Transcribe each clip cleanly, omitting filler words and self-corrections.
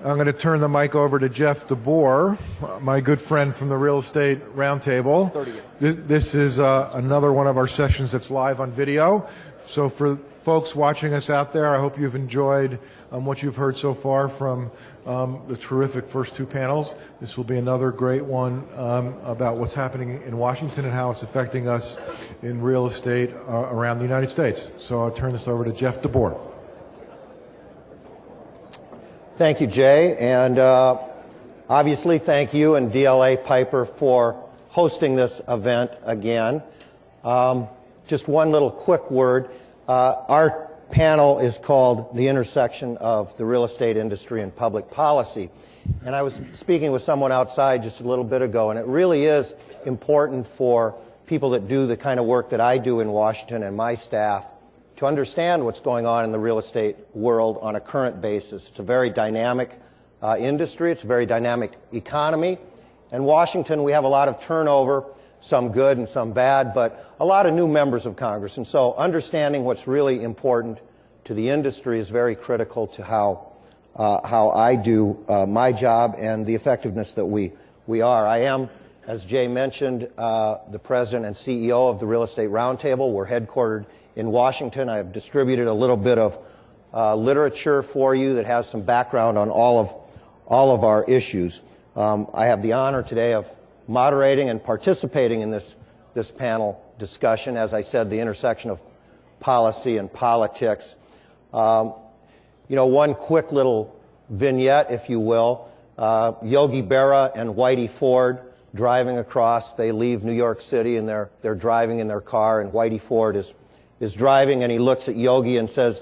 I'm going to turn the mic over to Jeff DeBoer, my good friend from the Real Estate Roundtable. This is another one of our sessions that's live on video. So for folks watching us out there, I hope you've enjoyed what you've heard so far from the terrific first two panels. This will be another great one about what's happening in Washington and how it's affecting us in real estate around the United States. So I'll turn this over to Jeff DeBoer. Thank you, Jay, and obviously thank you and DLA Piper for hosting this event again. Just one little quick word. Our panel is called The Intersection of the Real Estate Industry and Public Policy. And I was speaking with someone outside just a little bit ago, and it really is important for people that do the kind of work that I do in Washington and my staff to understand what's going on in the real estate world on a current basis. It's a very dynamic industry. It's a very dynamic economy. In Washington, we have a lot of turnover, some good and some bad, but a lot of new members of Congress. And so understanding what's really important to the industry is very critical to how I do my job and the effectiveness that we are. I am, as Jay mentioned, the president and CEO of the Real Estate Roundtable. We're headquartered in Washington. I have distributed a little bit of literature for you that has some background on all of our issues. I have the honor today of moderating and participating in this panel discussion. As I said, the intersection of policy and politics. You know, one quick little vignette, if you will. Yogi Berra and Whitey Ford driving across. They leave New York City and they're driving in their car, and Whitey Ford is driving, and he looks at Yogi and says,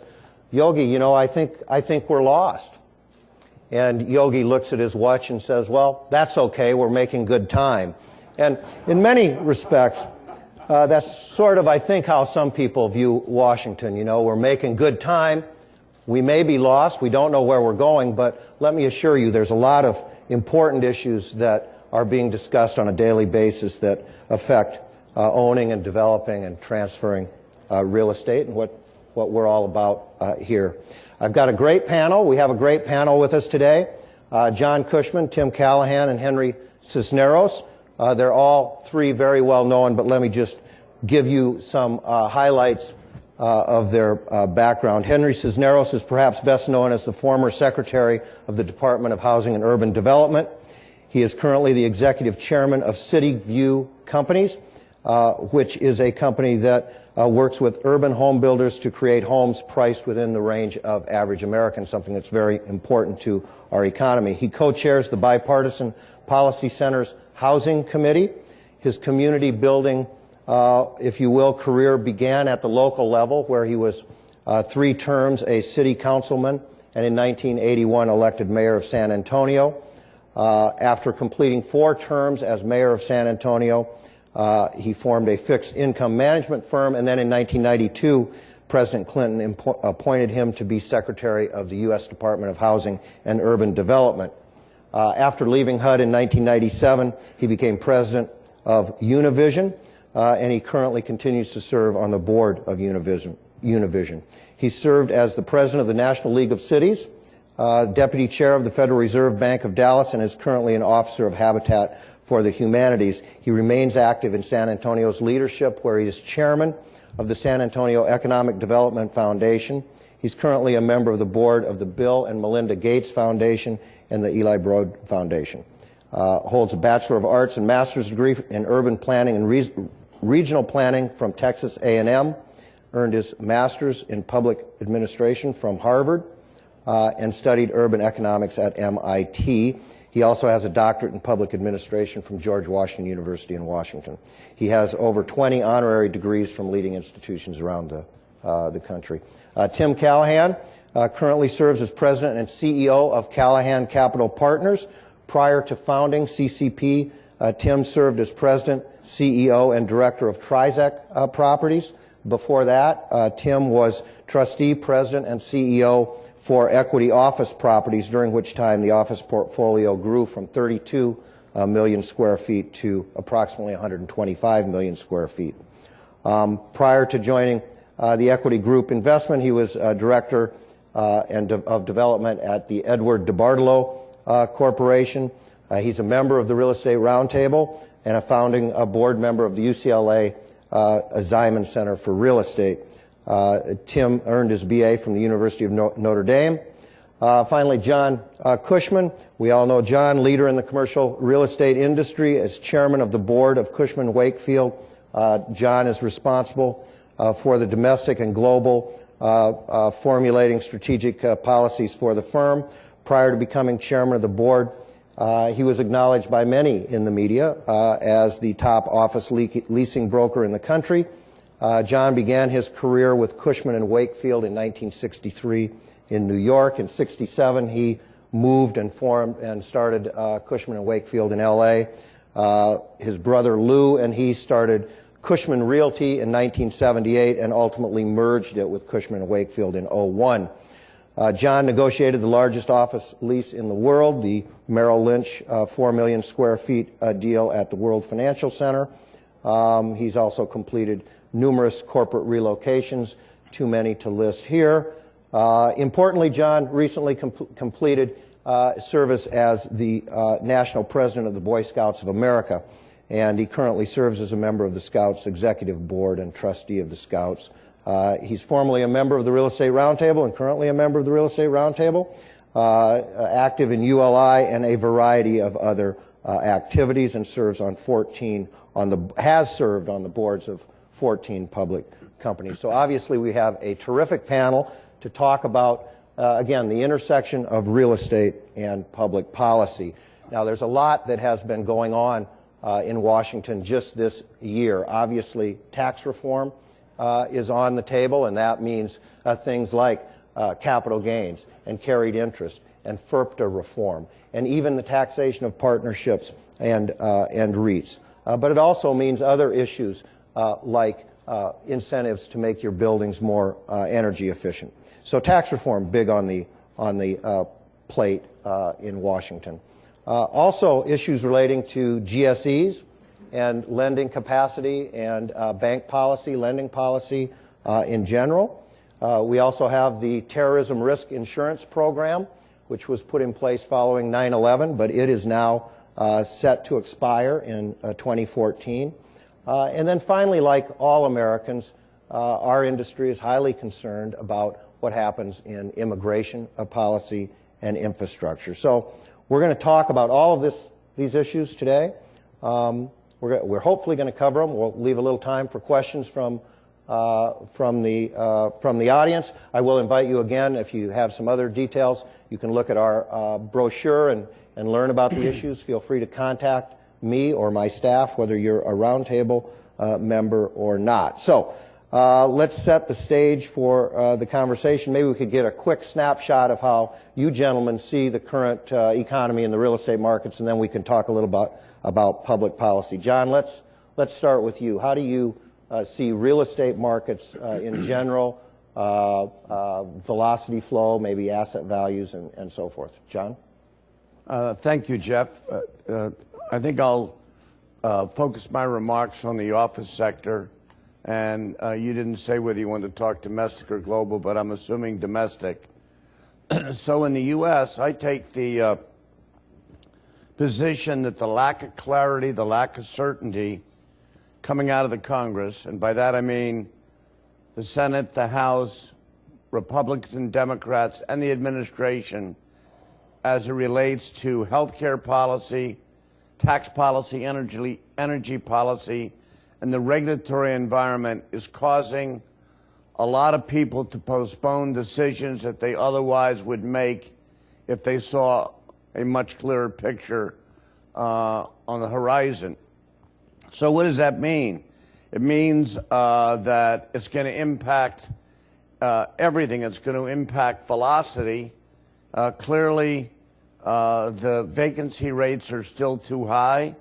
"Yogi, you know, I think we're lost." And Yogi looks at his watch and says, "Well, that's okay, we're making good time." And in many respects, that's sort of, I think, how some people view Washington. You know, we're making good time. We may be lost. We don't know where we're going, but let me assure you there's a lot of important issues that are being discussed on a daily basis that affect owning and developing and transferring real estate and what we're all about here. I've got a great panel. We have a great panel with us today. John Cushman, Tim Callahan, and Henry Cisneros. They're all three very well known, but let me just give you some highlights of their background. Henry Cisneros is perhaps best known as the former Secretary of the Department of Housing and Urban Development. He is currently the Executive Chairman of City View Companies, which is a company that works with urban home builders to create homes priced within the range of average Americans, something that's very important to our economy. He co-chairs the Bipartisan Policy Center's Housing Committee. His community building, if you will, career began at the local level, where he was 3 terms a city councilman, and in 1981 elected mayor of San Antonio. After completing 4 terms as mayor of San Antonio, he formed a fixed income management firm, and then in 1992, President Clinton appointed him to be Secretary of the U.S. Department of Housing and Urban Development. After leaving HUD in 1997, he became president of Univision, and he currently continues to serve on the board of Univision. He served as the president of the National League of Cities, deputy chair of the Federal Reserve Bank of Dallas, and is currently an officer of Habitat for the Humanities. He remains active in San Antonio's leadership, where he is chairman of the San Antonio Economic Development Foundation. He's currently a member of the board of the Bill and Melinda Gates Foundation and the Eli Broad Foundation. Holds a Bachelor of Arts and Master's degree in Urban Planning and Regional Planning from Texas A&M. Earned his Master's in Public Administration from Harvard and studied urban economics at MIT. He also has a doctorate in public administration from George Washington University in Washington. He has over 20 honorary degrees from leading institutions around the country. Tim Callahan currently serves as president and CEO of Callahan Capital Partners. Prior to founding CCP, Tim served as president, CEO, and director of Trizec Properties. Before that, Tim was trustee, president, and CEO for Equity Office Properties, during which time the office portfolio grew from 32 million square feet to approximately 125 million square feet. Prior to joining the Equity Group Investment, he was director of Development at the Edward DeBartolo Corporation. He's a member of the Real Estate Roundtable and a founding board member of the UCLA Ziman Center for Real Estate. Tim earned his BA from the University of Notre Dame. Finally, John Cushman. We all know John, leader in the commercial real estate industry, as chairman of the board of Cushman Wakefield. John is responsible for the domestic and global formulating strategic policies for the firm. Prior to becoming chairman of the board, he was acknowledged by many in the media as the top office leasing broker in the country. John began his career with Cushman & Wakefield in 1963 in New York. In 67, he moved and formed and started Cushman & Wakefield in L.A. His brother Lou and he started Cushman Realty in 1978 and ultimately merged it with Cushman & Wakefield in 01. John negotiated the largest office lease in the world, the Merrill Lynch 4 million square feet deal at the World Financial Center. He's also completed numerous corporate relocations, too many to list here. Importantly, John recently completed service as the National President of the Boy Scouts of America, and he currently serves as a member of the Scouts Executive Board and trustee of the Scouts. He's formerly a member of the Real Estate Roundtable and currently a member of the Real Estate Roundtable, active in ULI and a variety of other activities, and serves on has served on the boards of 14 public companies. So obviously we have a terrific panel to talk about, again, the intersection of real estate and public policy. Now, there's a lot that has been going on in Washington just this year. Obviously, tax reform is on the table, and that means things like capital gains and carried interest and FERPTA reform, and even the taxation of partnerships and REITs. But it also means other issues like incentives to make your buildings more energy efficient. So tax reform, big on the plate in Washington. Also issues relating to GSEs and lending capacity and bank policy, lending policy in general. We also have the Terrorism Risk Insurance Program, which was put in place following 9/11, but it is now set to expire in 2014. And then finally, like all Americans, our industry is highly concerned about what happens in immigration policy and infrastructure. So we're going to talk about all of these issues today. We're hopefully going to cover them. We'll leave a little time for questions from the audience. I will invite you again, if you have some other details, you can look at our brochure and learn about the issues. Feel free to contact me or my staff, whether you're a roundtable member or not. So let's set the stage for the conversation. Maybe we could get a quick snapshot of how you gentlemen see the current economy in the real estate markets, and then we can talk a little about public policy. John, let's start with you. How do you see real estate markets in general, velocity flow, maybe asset values, and so forth? John? Thank you, Jeff. I think I'll focus my remarks on the office sector. And you didn't say whether you wanted to talk domestic or global, but I'm assuming domestic. So in the U.S., I take the position that the lack of clarity, the lack of certainty coming out of the Congress, and by that I mean the Senate, the House, Republicans and Democrats, and the administration, as it relates to health care policy, tax policy, energy policy, and the regulatory environment, is causing a lot of people to postpone decisions that they otherwise would make if they saw a much clearer picture on the horizon. So what does that mean? It means that it's going to impact everything. It's going to impact velocity. Clearly, the vacancy rates are still too high.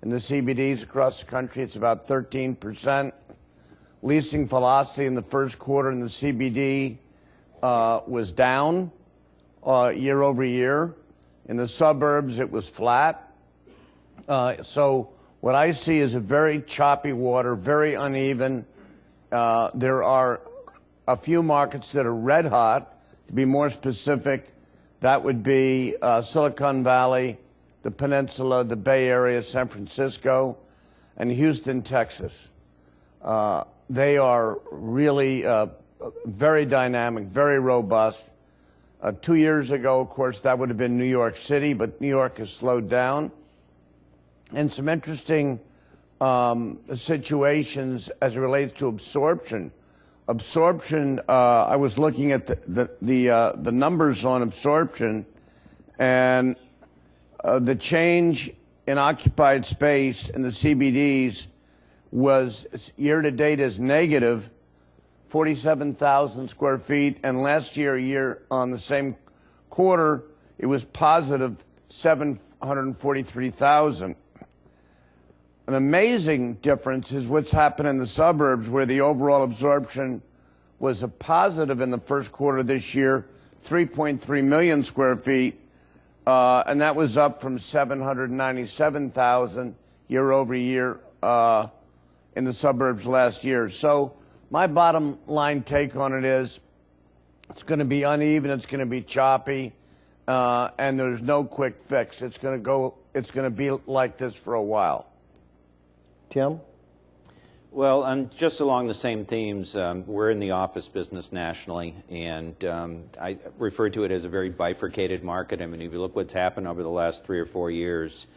In the CBDs across the country, it's about 13%. Leasing velocity in the first quarter in the CBD was down year over year. In the suburbs, it was flat. So what I see is a very choppy water, very uneven. There are a few markets that are red hot. To be more specific, that would be Silicon Valley, the Peninsula, the Bay Area, San Francisco, and Houston, Texas. They are really very dynamic, very robust. 2 years ago, of course, that would have been New York City, but New York has slowed down. And some interesting situations as it relates to absorption. Absorption, I was looking at the numbers on absorption, and the change in occupied space in the CBDs was year to date is negative 47,000 square feet, and last year on the same quarter, it was positive 743,000. An amazing difference is what's happened in the suburbs, where the overall absorption was a positive in the first quarter this year, 3.3 million square feet, and that was up from 797,000 year over year in the suburbs last year. So my bottom line take on it is it's going to be uneven, it's going to be choppy, and there's no quick fix. It's going to be like this for a while. Tim? Well, just along the same themes, we're in the office business nationally, and I refer to it as a very bifurcated market. I mean, if you look what's happened over the last 3 or 4 years,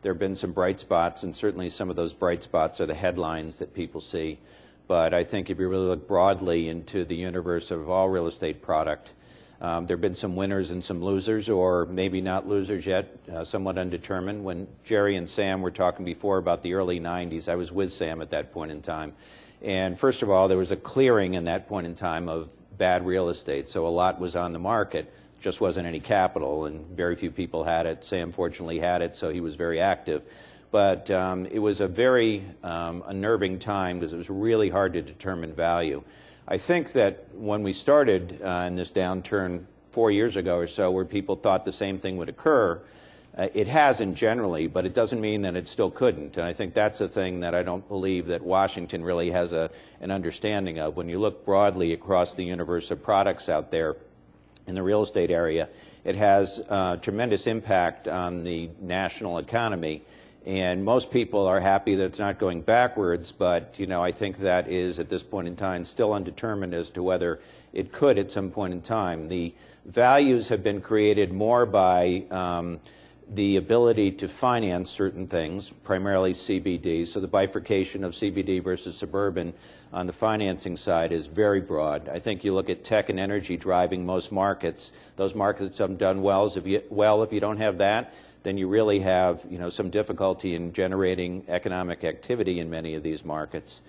there have been some bright spots, and certainly some of those bright spots are the headlines that people see. But I think if you really look broadly into the universe of all real estate product, there have been some winners and some losers, or maybe not losers yet, somewhat undetermined. When Jerry and Sam were talking before about the early 90s, I was with Sam at that point in time. And first of all, there was a clearing in that point in time of bad real estate. So a lot was on the market, just wasn't any capital, and very few people had it. Sam fortunately had it, so he was very active. But it was a very unnerving time because it was really hard to determine value. I think that when we started in this downturn 4 years ago or so, where people thought the same thing would occur, it hasn't generally, but it doesn't mean that it still couldn't. And I think that's the thing that I don't believe that Washington really has an understanding of. When you look broadly across the universe of products out there in the real estate area, it has tremendous impact on the national economy. And most people are happy that it's not going backwards, but I think that is at this point in time still undetermined as to whether it could at some point in time. The values have been created more by the ability to finance certain things, primarily CBD. So the bifurcation of CBD versus suburban on the financing side is very broad. I think you look at tech and energy driving most markets. Those markets have done well. If you don't have that, then you really have some difficulty in generating economic activity in many of these markets.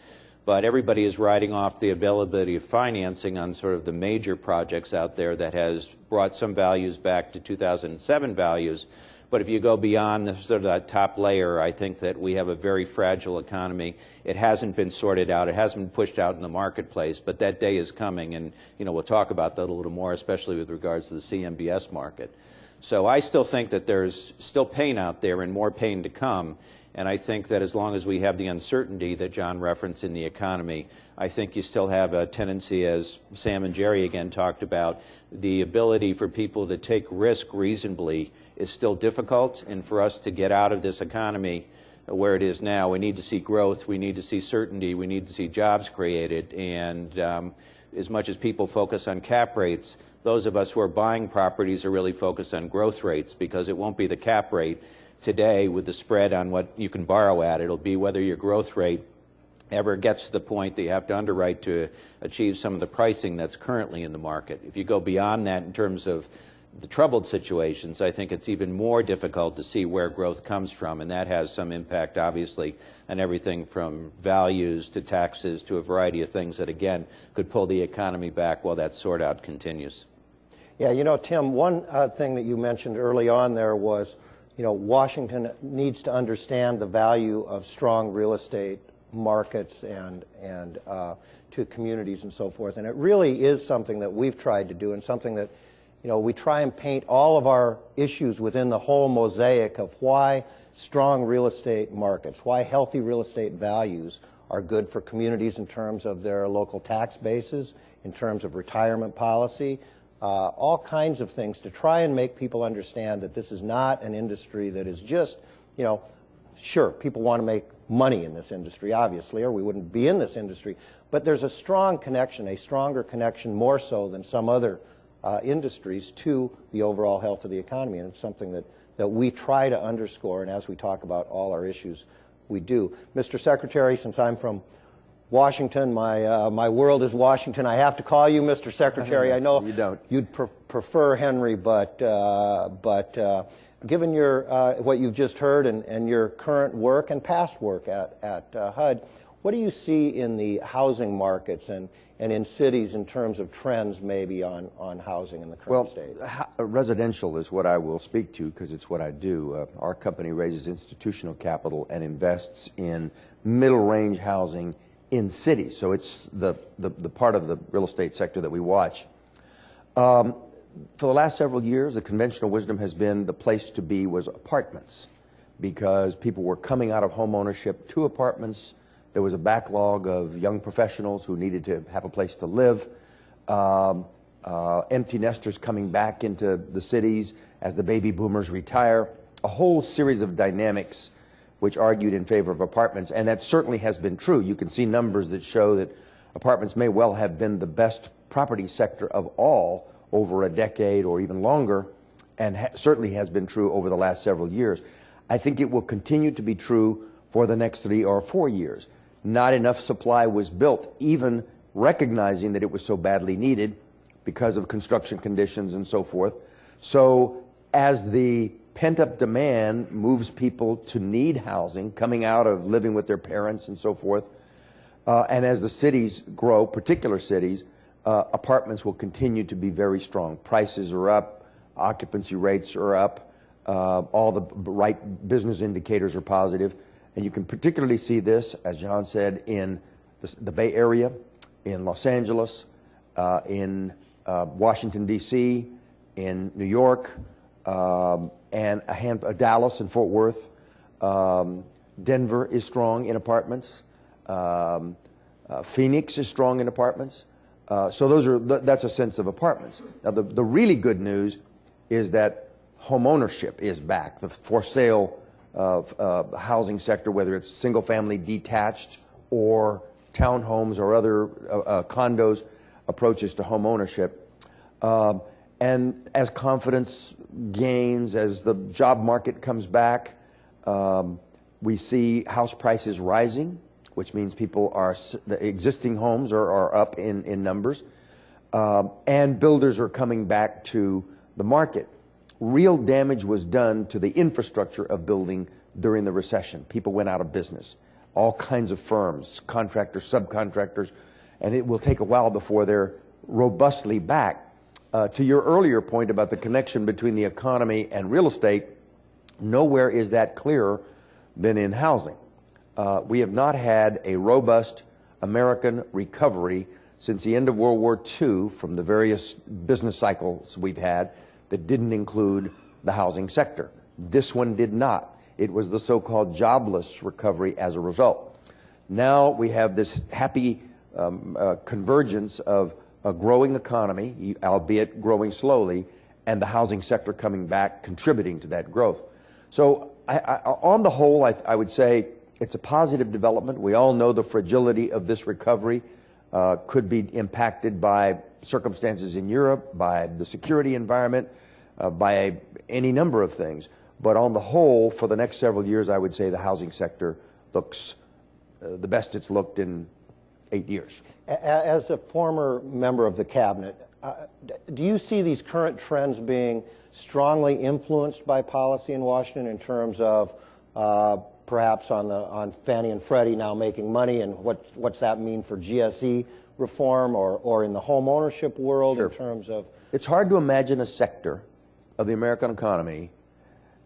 But everybody is riding off the availability of financing on sort of the major projects out there that has brought some values back to 2007 values. But if you go beyond the sort of that top layer, I think that we have a very fragile economy. It hasn't been sorted out. It hasn't been pushed out in the marketplace, but that day is coming, and we'll talk about that a little more, especially with regards to the CMBS market. So I still think that there's still pain out there and more pain to come. And I think that as long as we have the uncertainty that John referenced in the economy, I think you still have a tendency, as Sam and Jerry again talked about, the ability for people to take risk reasonably is still difficult. And for us to get out of this economy where it is now, we need to see growth, we need to see certainty, we need to see jobs created. And as much as people focus on cap rates, those of us who are buying properties are really focused on growth rates, because it won't be the cap rate today with the spread on what you can borrow at. It'll be whether your growth rate ever gets to the point that you have to underwrite to achieve some of the pricing that's currently in the market. If you go beyond that in terms of the troubled situations, I think it's even more difficult to see where growth comes from, and that has some impact, obviously, on everything from values to taxes to a variety of things that, again, could pull the economy back while that sort-out continues. Yeah, Tim, one thing that you mentioned early on there was, Washington needs to understand the value of strong real estate markets and to communities and so forth. And it really is something that we've tried to do, and something that we try and paint all of our issues within the whole mosaic of why strong real estate markets, why healthy real estate values are good for communities in terms of their local tax bases, in terms of retirement policy, all kinds of things to try and make people understand that this is not an industry that is just, you know, sure, people want to make money in this industry, obviously, or we wouldn't be in this industry, but there's a strong connection, a stronger connection more so than some other industries to the overall health of the economy, and it's something that we try to underscore, and as we talk about all our issues, we do. Mr. Secretary, since I'm from Washington, my world is Washington. I have to call you Mr. Secretary. I know you don't. You'd prefer Henry, but given your what you've just heard and your current work and past work at HUD, what do you see in the housing markets and in cities in terms of trends maybe on housing in the current state? Residential is what I will speak to because it's what I do. Our company raises institutional capital and invests in middle-range housing in cities. So it's the part of the real estate sector that we watch. For the last several years, the conventional wisdom has been the place to be was apartments because people were coming out of home ownership to apartments. There was a backlog of young professionals who needed to have a place to live. Empty nesters coming back into the cities as the baby boomers retire. A whole series of dynamics which argued in favor of apartments, and that certainly has been true. You can see numbers that show that apartments may well have been the best property sector of all over a decade or even longer, and certainly has been true over the last several years. I think it will continue to be true for the next 3 or 4 years. Not enough supply was built, even recognizing that it was so badly needed because of construction conditions and so forth. So as the pent-up demand moves people to need housing, coming out of living with their parents and so forth, and as the cities grow, particular cities, apartments will continue to be very strong. Prices are up, occupancy rates are up, all the right business indicators are positive, and you can particularly see this, as John said, in the Bay Area, in Los Angeles, in Washington, D.C., in New York, and Dallas and Fort Worth. Denver is strong in apartments. Phoenix is strong in apartments. So that's a sense of apartments. Now, the really good news is that home ownership is back. The for sale housing sector, whether it's single-family detached or townhomes or other condos, approaches to home ownership. And as confidence gains, as the job market comes back, we see house prices rising, which means the existing homes are up in numbers, and builders are coming back to the market. Real damage was done to the infrastructure of building during the recession. People went out of business. All kinds of firms, contractors, subcontractors, and it will take a while before they're robustly back. To your earlier point about the connection between the economy and real estate, nowhere is that clearer than in housing. We have not had a robust American recovery since the end of World War II from the various business cycles we've had that didn't include the housing sector. This one did not. It was the so-called jobless recovery as a result. Now we have this happy convergence of a growing economy, albeit growing slowly, and the housing sector coming back, contributing to that growth. So on the whole, I would say it's a positive development. We all know the fragility of this recovery could be impacted by circumstances in Europe, by the security environment, by any number of things. But on the whole, for the next several years, I would say the housing sector looks the best it's looked in 8 years. As a former member of the cabinet, do you see these current trends being strongly influenced by policy in Washington in terms of perhaps on Fannie and Freddie now making money, and what's that mean for GSE reform or in the home ownership world? Sure. In terms of... It's hard to imagine a sector of the American economy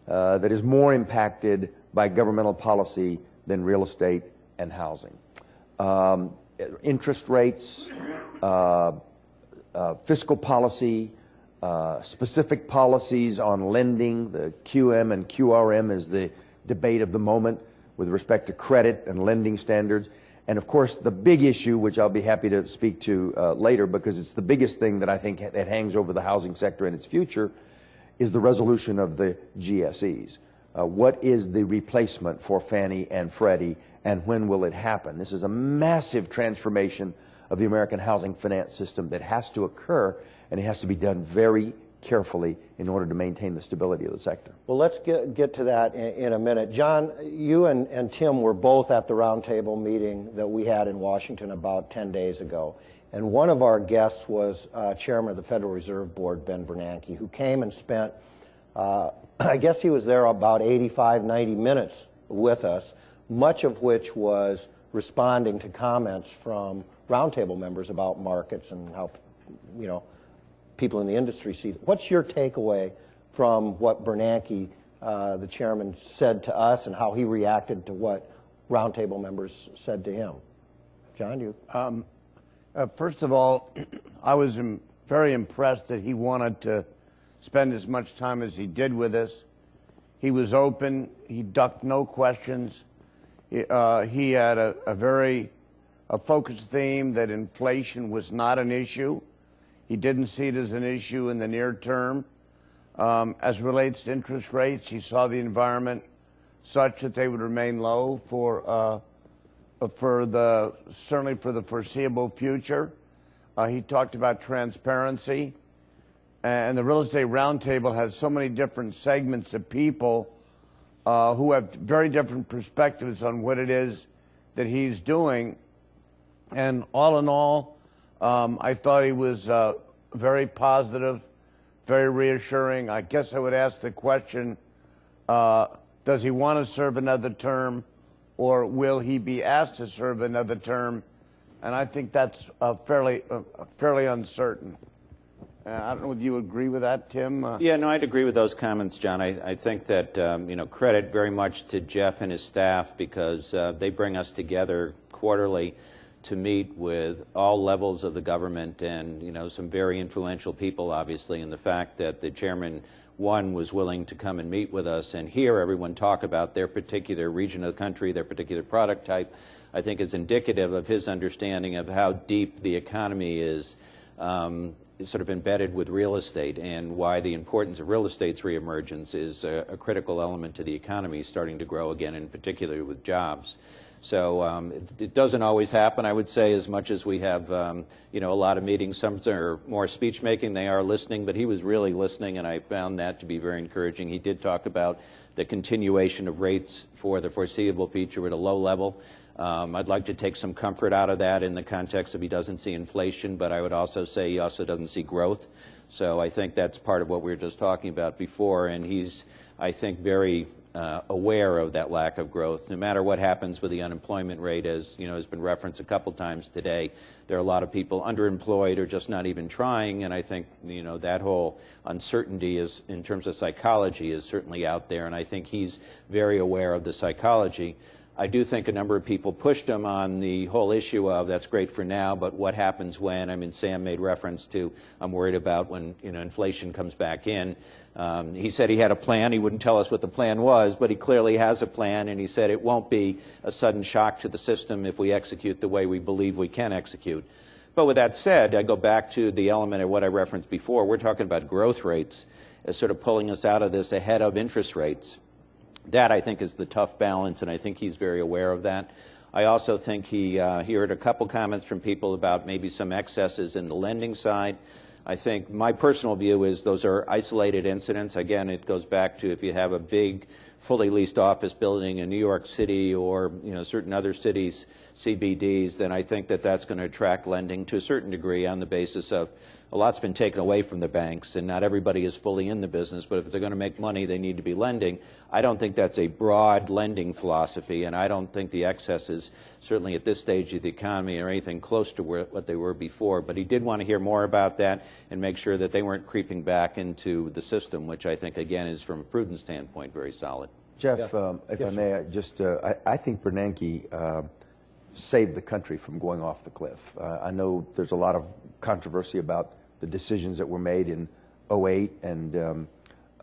that is more impacted by governmental policy than real estate and housing. Interest rates, fiscal policy, specific policies on lending, the QM and QRM is the debate of the moment with respect to credit and lending standards, And of course, the big issue, which I'll be happy to speak to later because it's the biggest thing that I think that hangs over the housing sector and its future, is the resolution of the GSEs. What is the replacement for Fannie and Freddie, and when will it happen? This is a massive transformation of the American housing finance system that has to occur, and it has to be done very carefully in order to maintain the stability of the sector. Well, let's get to that in a minute. John, you and Tim were both at the roundtable meeting that we had in Washington about 10 days ago. And one of our guests was Chairman of the Federal Reserve Board, Ben Bernanke, who came and spent, I guess he was there about 85, 90 minutes with us, much of which was responding to comments from roundtable members about markets and how, you know, people in the industry see. What's your takeaway from what Bernanke, the chairman, said to us and how he reacted to what roundtable members said to him? John, you? First of all, I was very impressed that he wanted to spend as much time as he did with us. He was open. He ducked no questions. He had a focused theme that inflation was not an issue. He didn't see it as an issue in the near term. As relates to interest rates, he saw the environment such that they would remain low certainly for the foreseeable future. He talked about transparency, and the Real Estate Roundtable has so many different segments of people who have very different perspectives on what it is that he's doing. And all in all, I thought he was very positive, very reassuring. I guess I would ask the question, does he want to serve another term, or will he be asked to serve another term? And I think that's fairly uncertain. I don't know whether you agree with that, Tim? Yeah, no, I'd agree with those comments, John. I think that, you know, credit very much to Jeff and his staff because they bring us together quarterly to meet with all levels of the government and, you know, some very influential people, obviously, and the fact that the chairman, one, was willing to come and meet with us and hear everyone talk about their particular region of the country, their particular product type, I think is indicative of his understanding of how deep the economy is sort of embedded with real estate and why the importance of real estate's reemergence is a critical element to the economy starting to grow again, in particular with jobs. So it doesn't always happen, I would say, as much as we have, you know, a lot of meetings. Some are more speech-making, they are listening, but he was really listening, and I found that to be very encouraging. He did talk about the continuation of rates for the foreseeable future at a low level. I'd like to take some comfort out of that in the context of he doesn't see inflation, but I would also say he also doesn't see growth. So I think that's part of what we were just talking about before, and he's, I think, very aware of that lack of growth. No matter what happens with the unemployment rate, as you know, has been referenced a couple times today, there are a lot of people underemployed or just not even trying, and I think, you know, that whole uncertainty is, in terms of psychology, is certainly out there, and I think he's very aware of the psychology. I do think a number of people pushed him on the whole issue of that's great for now, but what happens when? I mean, Sam made reference to, I'm worried about when, you know, inflation comes back in. He said he had a plan. He wouldn't tell us what the plan was, but he clearly has a plan, and he said it won't be a sudden shock to the system if we execute the way we believe we can execute. But with that said, I go back to the element of what I referenced before. We're talking about growth rates as sort of pulling us out of this ahead of interest rates. That, I think, is the tough balance, and I think he's very aware of that. I also think he heard a couple comments from people about maybe some excesses in the lending side. I think my personal view is those are isolated incidents. Again, it goes back to if you have a big, fully leased office building in New York City or, you know, certain other cities, CBDs, then I think that that's going to attract lending to a certain degree on the basis of a lot's been taken away from the banks, and not everybody is fully in the business, but if they're going to make money, they need to be lending. I don't think that's a broad lending philosophy, and I don't think the excesses, certainly at this stage of the economy, are anything close to what they were before. But he did want to hear more about that and make sure that they weren't creeping back into the system, which I think, again, is from a prudent standpoint very solid. Jeff, if I may, I think Bernanke saved the country from going off the cliff. I know there's a lot of controversy about the decisions that were made in 2008 and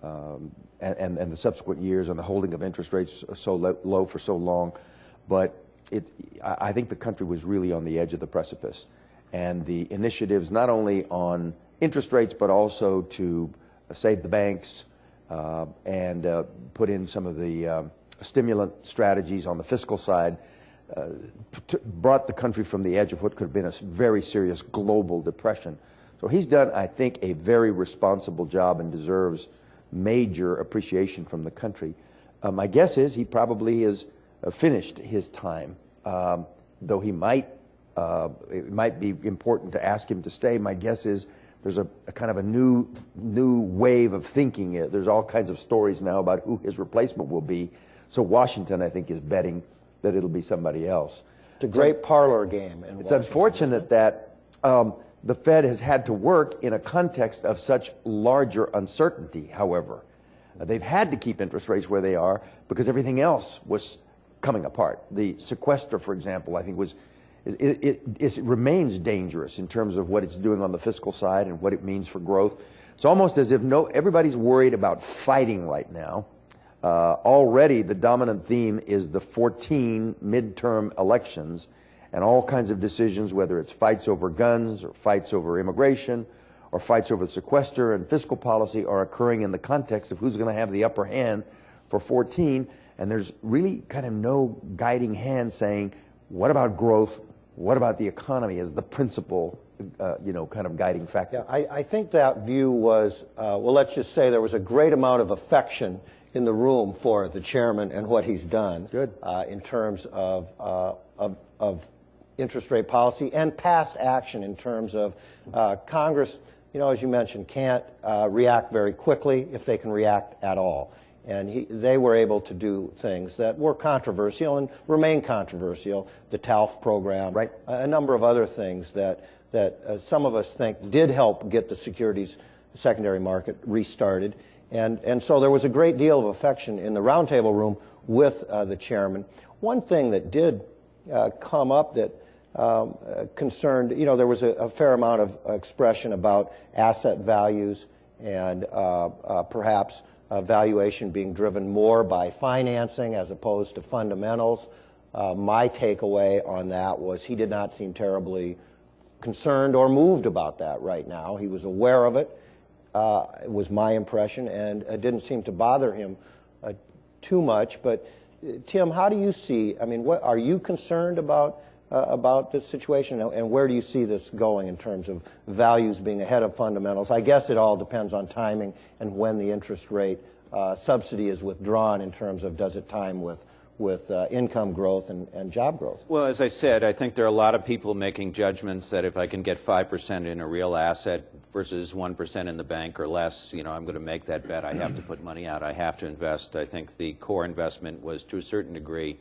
the subsequent years on the holding of interest rates so low for so long. But I think the country was really on the edge of the precipice. And the initiatives, not only on interest rates, but also to save the banks and put in some of the stimulant strategies on the fiscal side, brought the country from the edge of what could have been a very serious global depression. So he's done, I think, a very responsible job and deserves major appreciation from the country. My guess is he probably has finished his time, though he might, it might be important to ask him to stay. My guess is there's a kind of a new wave of thinking. There's all kinds of stories now about who his replacement will be. So Washington, I think, is betting that it'll be somebody else. It's a great parlor game. It's unfortunate that the Fed has had to work in a context of such larger uncertainty, however. They've had to keep interest rates where they are because everything else was coming apart. The sequester, for example, I think it remains dangerous in terms of what it's doing on the fiscal side and what it means for growth. It's almost as if everybody's worried about fighting right now. Already the dominant theme is the 14 midterm elections and all kinds of decisions, whether it's fights over guns or fights over immigration or fights over sequester and fiscal policy, are occurring in the context of who's going to have the upper hand for 14. And there's really kind of no guiding hand saying, what about growth? What about the economy as the principal, kind of guiding factor? Yeah, I think that view was, well, let's just say there was a great amount of affection in the room for the chairman and what he's done. Good. In terms of interest rate policy and past action in terms of Congress, as you mentioned, can't react very quickly if they can react at all. And they were able to do things that were controversial and remain controversial, the TALF program, right. A number of other things that some of us think did help get the securities secondary market restarted. And so there was a great deal of affection in the roundtable room with the chairman. One thing that did come up that concerned, there was a fair amount of expression about asset values and perhaps valuation being driven more by financing as opposed to fundamentals. My takeaway on that was he did not seem terribly concerned or moved about that right now. He was aware of it. It was my impression, and it didn't seem to bother him too much. But Tim, how do you see? I mean, what are you concerned about this situation, and where do you see this going in terms of values being ahead of fundamentals? I guess it all depends on timing and when the interest rate subsidy is withdrawn in terms of does it time with income growth and job growth. Well, as I said, I think there are a lot of people making judgments that if I can get 5% in a real asset versus 1% in the bank or less, I'm going to make that bet. I have to put money out. I have to invest. I think the core investment was, to a certain degree,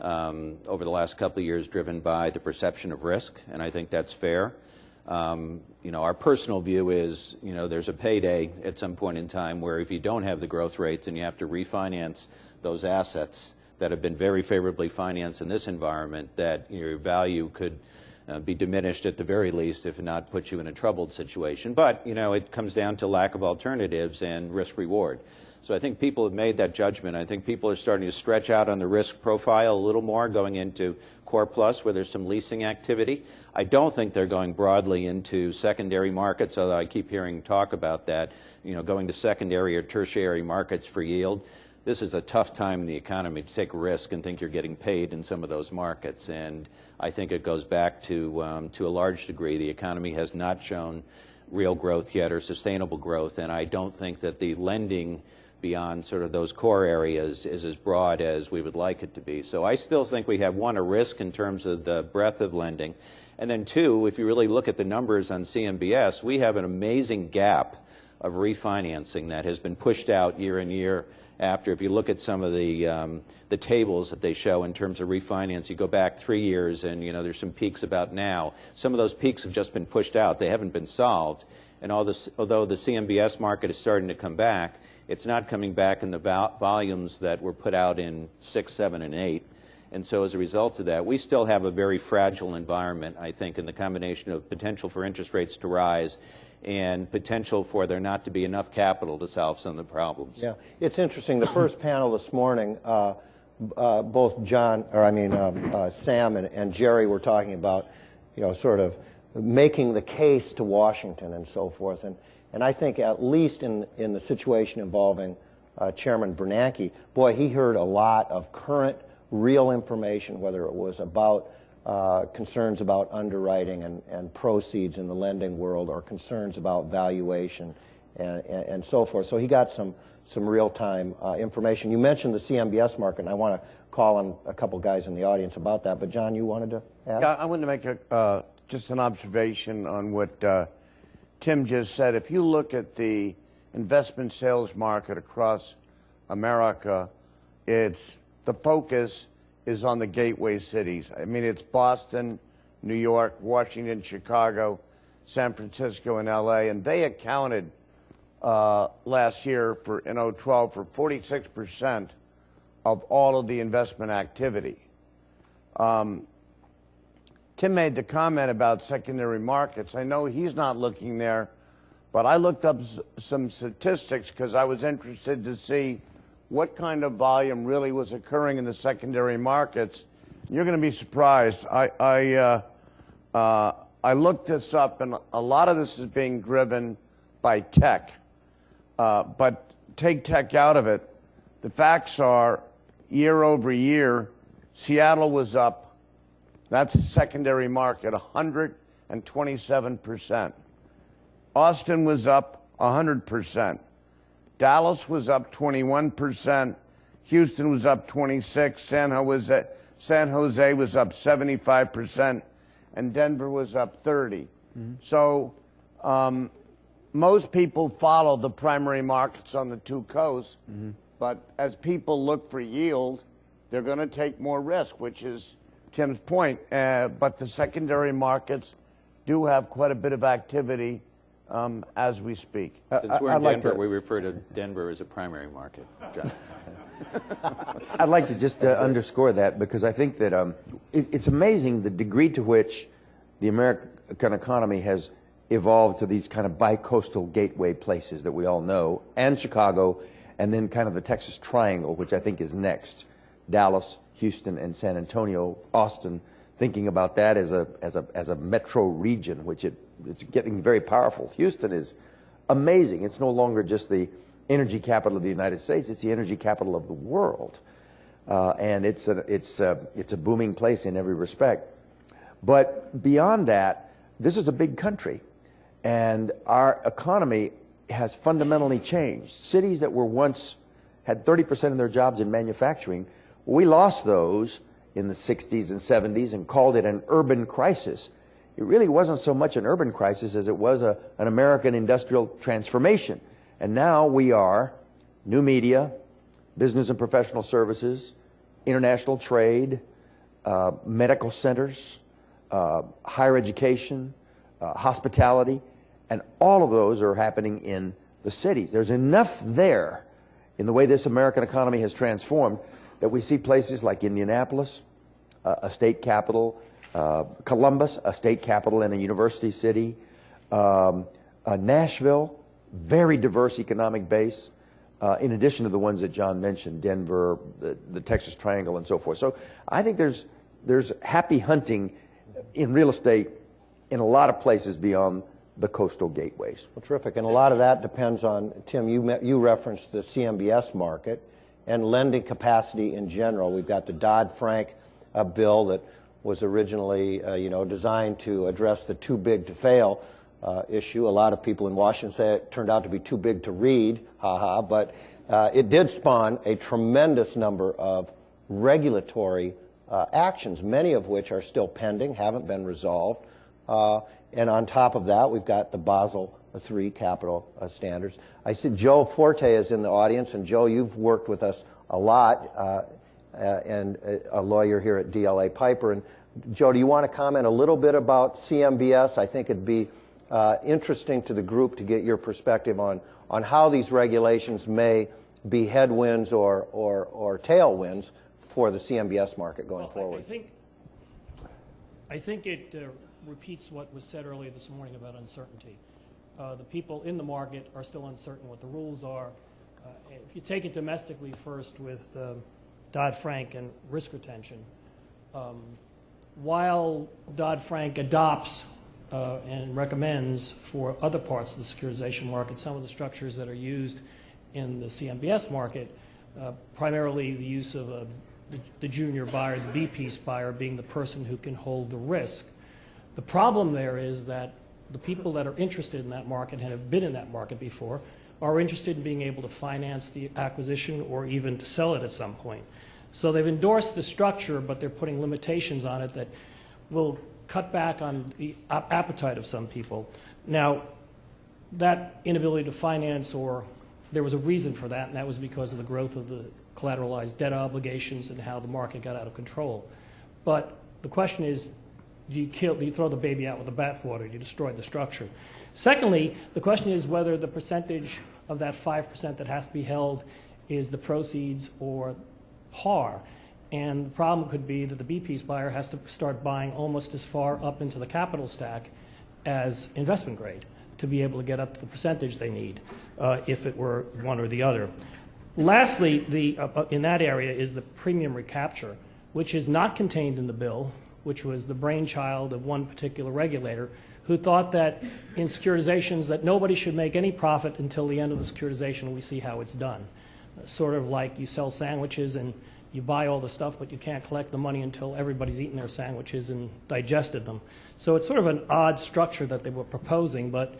over the last couple of years, driven by the perception of risk, and I think that's fair. Our personal view is, there's a payday at some point in time where if you don't have the growth rates and you have to refinance those assets that have been very favorably financed in this environment, that your value could be diminished at the very least, if not put you in a troubled situation. But, it comes down to lack of alternatives and risk reward. So I think people have made that judgment. I think people are starting to stretch out on the risk profile a little more, going into Core Plus where there's some leasing activity. I don't think they're going broadly into secondary markets, although I keep hearing talk about that, going to secondary or tertiary markets for yield. This is a tough time in the economy to take a risk and think you're getting paid in some of those markets. And I think it goes back to a large degree, the economy has not shown real growth yet or sustainable growth. And I don't think that the lending beyond sort of those core areas is as broad as we would like it to be. So I still think we have, one, a risk in terms of the breadth of lending. And then two, if you really look at the numbers on CMBS, we have an amazing gap of refinancing that has been pushed out year in year after. If you look at some of the tables that they show in terms of refinance, you go back 3 years and there's some peaks about now. Some of those peaks have just been pushed out. They haven't been solved. And although the CMBS market is starting to come back, it's not coming back in the volumes that were put out in 6, 7, and 8. And so as a result of that, we still have a very fragile environment, I think, in the combination of potential for interest rates to rise and potential for there not to be enough capital to solve some of the problems. Yeah, it's interesting. The first panel this morning both Sam and Jerry were talking about, sort of making the case to Washington and so forth. And I think at least in the situation involving Chairman Bernanke, boy, he heard a lot of current, real information, whether it was about concerns about underwriting and proceeds in the lending world, or concerns about valuation and so forth. So he got some real-time information. You mentioned the CMBS market, and I want to call on a couple guys in the audience about that. But John, you wanted to add? Yeah, I wanted to make just an observation on what Tim just said. If you look at the investment sales market across America, the focus is on the gateway cities. I mean, it's Boston, New York, Washington, Chicago, San Francisco, and LA, and they accounted last year in 2012 for 46% of all of the investment activity. Tim made the comment about secondary markets. I know he's not looking there, but I looked up some statistics because I was interested to see what kind of volume really was occurring in the secondary markets. You're going to be surprised. I looked this up, and a lot of this is being driven by tech. But take tech out of it. The facts are, year over year, Seattle was up. That's a secondary market, 127%. Austin was up 100%. Dallas was up 21%. Houston was up 26%. San Jose was up 75%. And Denver was up 30%. Mm-hmm. So most people follow the primary markets on the two coasts. Mm-hmm. But as people look for yield, they're going to take more risk, which is Tim's point. But the secondary markets do have quite a bit of activity as we speak. Since we're in Denver, we refer to Denver as a primary market, John. I'd like to just underscore that, because I think that it's amazing the degree to which the American economy has evolved to these kind of bi-coastal gateway places that we all know, and Chicago, and then kind of the Texas Triangle, which I think is next. Dallas, Houston, and San Antonio, Austin, thinking about that as a metro region, which it's getting very powerful. Houston is amazing. It's no longer just the energy capital of the United States; it's the energy capital of the world, and it's a booming place in every respect. But beyond that, this is a big country, and our economy has fundamentally changed. Cities that were once had 30% of their jobs in manufacturing, we lost those in the 60s and 70s and called it an urban crisis. It really wasn't so much an urban crisis as it was an American industrial transformation. And now we are new media, business and professional services, international trade, medical centers, higher education, hospitality, and all of those are happening in the cities. There's enough there in the way this American economy has transformed that we see places like Indianapolis, a state capital, Columbus, a state capital and a university city, Nashville, very diverse economic base, in addition to the ones that John mentioned, Denver, the Texas Triangle, and so forth. So I think there's happy hunting in real estate in a lot of places beyond the coastal gateways. Well, terrific. And a lot of that depends on, Tim, you referenced the CMBS market and lending capacity in general. We've got the Dodd-Frank bill that was originally designed to address the too big to fail issue. A lot of people in Washington say it turned out to be too big to read, but it did spawn a tremendous number of regulatory actions, many of which are still pending, haven't been resolved. And on top of that, we've got the Basel III capital standards. I see Joe Forte is in the audience, and Joe, you've worked with us a lot, and a lawyer here at DLA Piper. And Joe, do you want to comment a little bit about CMBS? I think it'd be interesting to the group to get your perspective on how these regulations may be headwinds or tailwinds for the CMBS market going forward. I think it repeats what was said earlier this morning about uncertainty. The people in the market are still uncertain what the rules are. If you take it domestically first with Dodd-Frank and risk retention. While Dodd-Frank adopts and recommends for other parts of the securitization market some of the structures that are used in the CMBS market, primarily the use of the junior buyer, the B-piece buyer, being the person who can hold the risk. The problem there is that the people that are interested in that market and have been in that market before are interested in being able to finance the acquisition or even to sell it at some point. So they've endorsed the structure, but they're putting limitations on it that will cut back on the appetite of some people. Now, that inability to finance, or there was a reason for that, and that was because of the growth of the collateralized debt obligations and how the market got out of control. But the question is, do you throw the baby out with the bathwater? Do you destroy the structure? Secondly, the question is whether the percentage of that 5% that has to be held is the proceeds or par. And the problem could be that the B-piece buyer has to start buying almost as far up into the capital stack as investment grade to be able to get up to the percentage they need if it were one or the other. Lastly, in that area is the premium recapture, which is not contained in the bill, which was the brainchild of one particular regulator who thought that in securitizations that nobody should make any profit until the end of the securitization and we see how it's done. Sort of like you sell sandwiches and you buy all the stuff, but you can't collect the money until everybody's eaten their sandwiches and digested them. So it's sort of an odd structure that they were proposing, but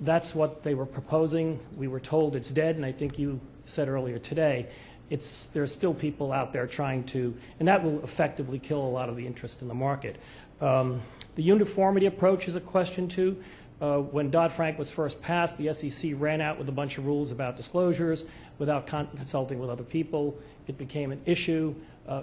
that's what they were proposing. We were told it's dead, and I think you said earlier today, there's still people out there trying to, and that will effectively kill a lot of the interest in the market. The uniformity approach is a question too. When Dodd-Frank was first passed, the SEC ran out with a bunch of rules about disclosures without consulting with other people. It became an issue.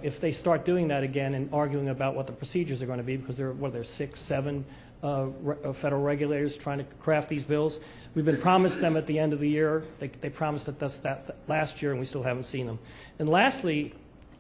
If they start doing that again and arguing about what the procedures are going to be, because there are 6, 7 federal regulators trying to craft these bills. We've been promised them at the end of the year. They promised us that last year, and we still haven't seen them. And lastly,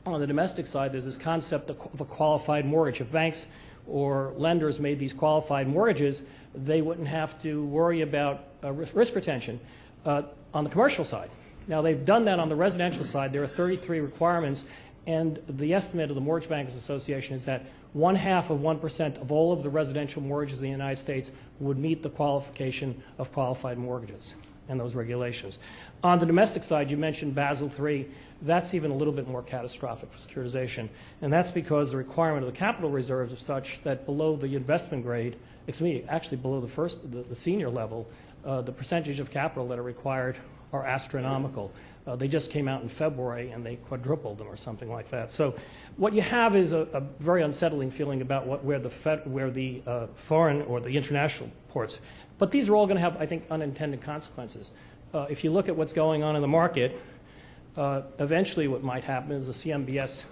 on the domestic side, there's this concept of a qualified mortgage. If banks or lenders made these qualified mortgages, they wouldn't have to worry about risk retention on the commercial side. Now, they've done that on the residential side. There are 33 requirements, and the estimate of the Mortgage Bankers Association is that 0.5% of all of the residential mortgages in the United States would meet the qualification of qualified mortgages and those regulations. On the domestic side, you mentioned Basel III. That's even a little bit more catastrophic for securitization, and that's because the requirement of the capital reserves is such that below the investment grade, actually below the senior level, the percentage of capital that are required are astronomical. They just came out in February and they quadrupled them or something like that. So what you have is a very unsettling feeling about where the foreign or the international ports. But these are all going to have, I think, unintended consequences. If you look at what's going on in the market, eventually what might happen is the CMBS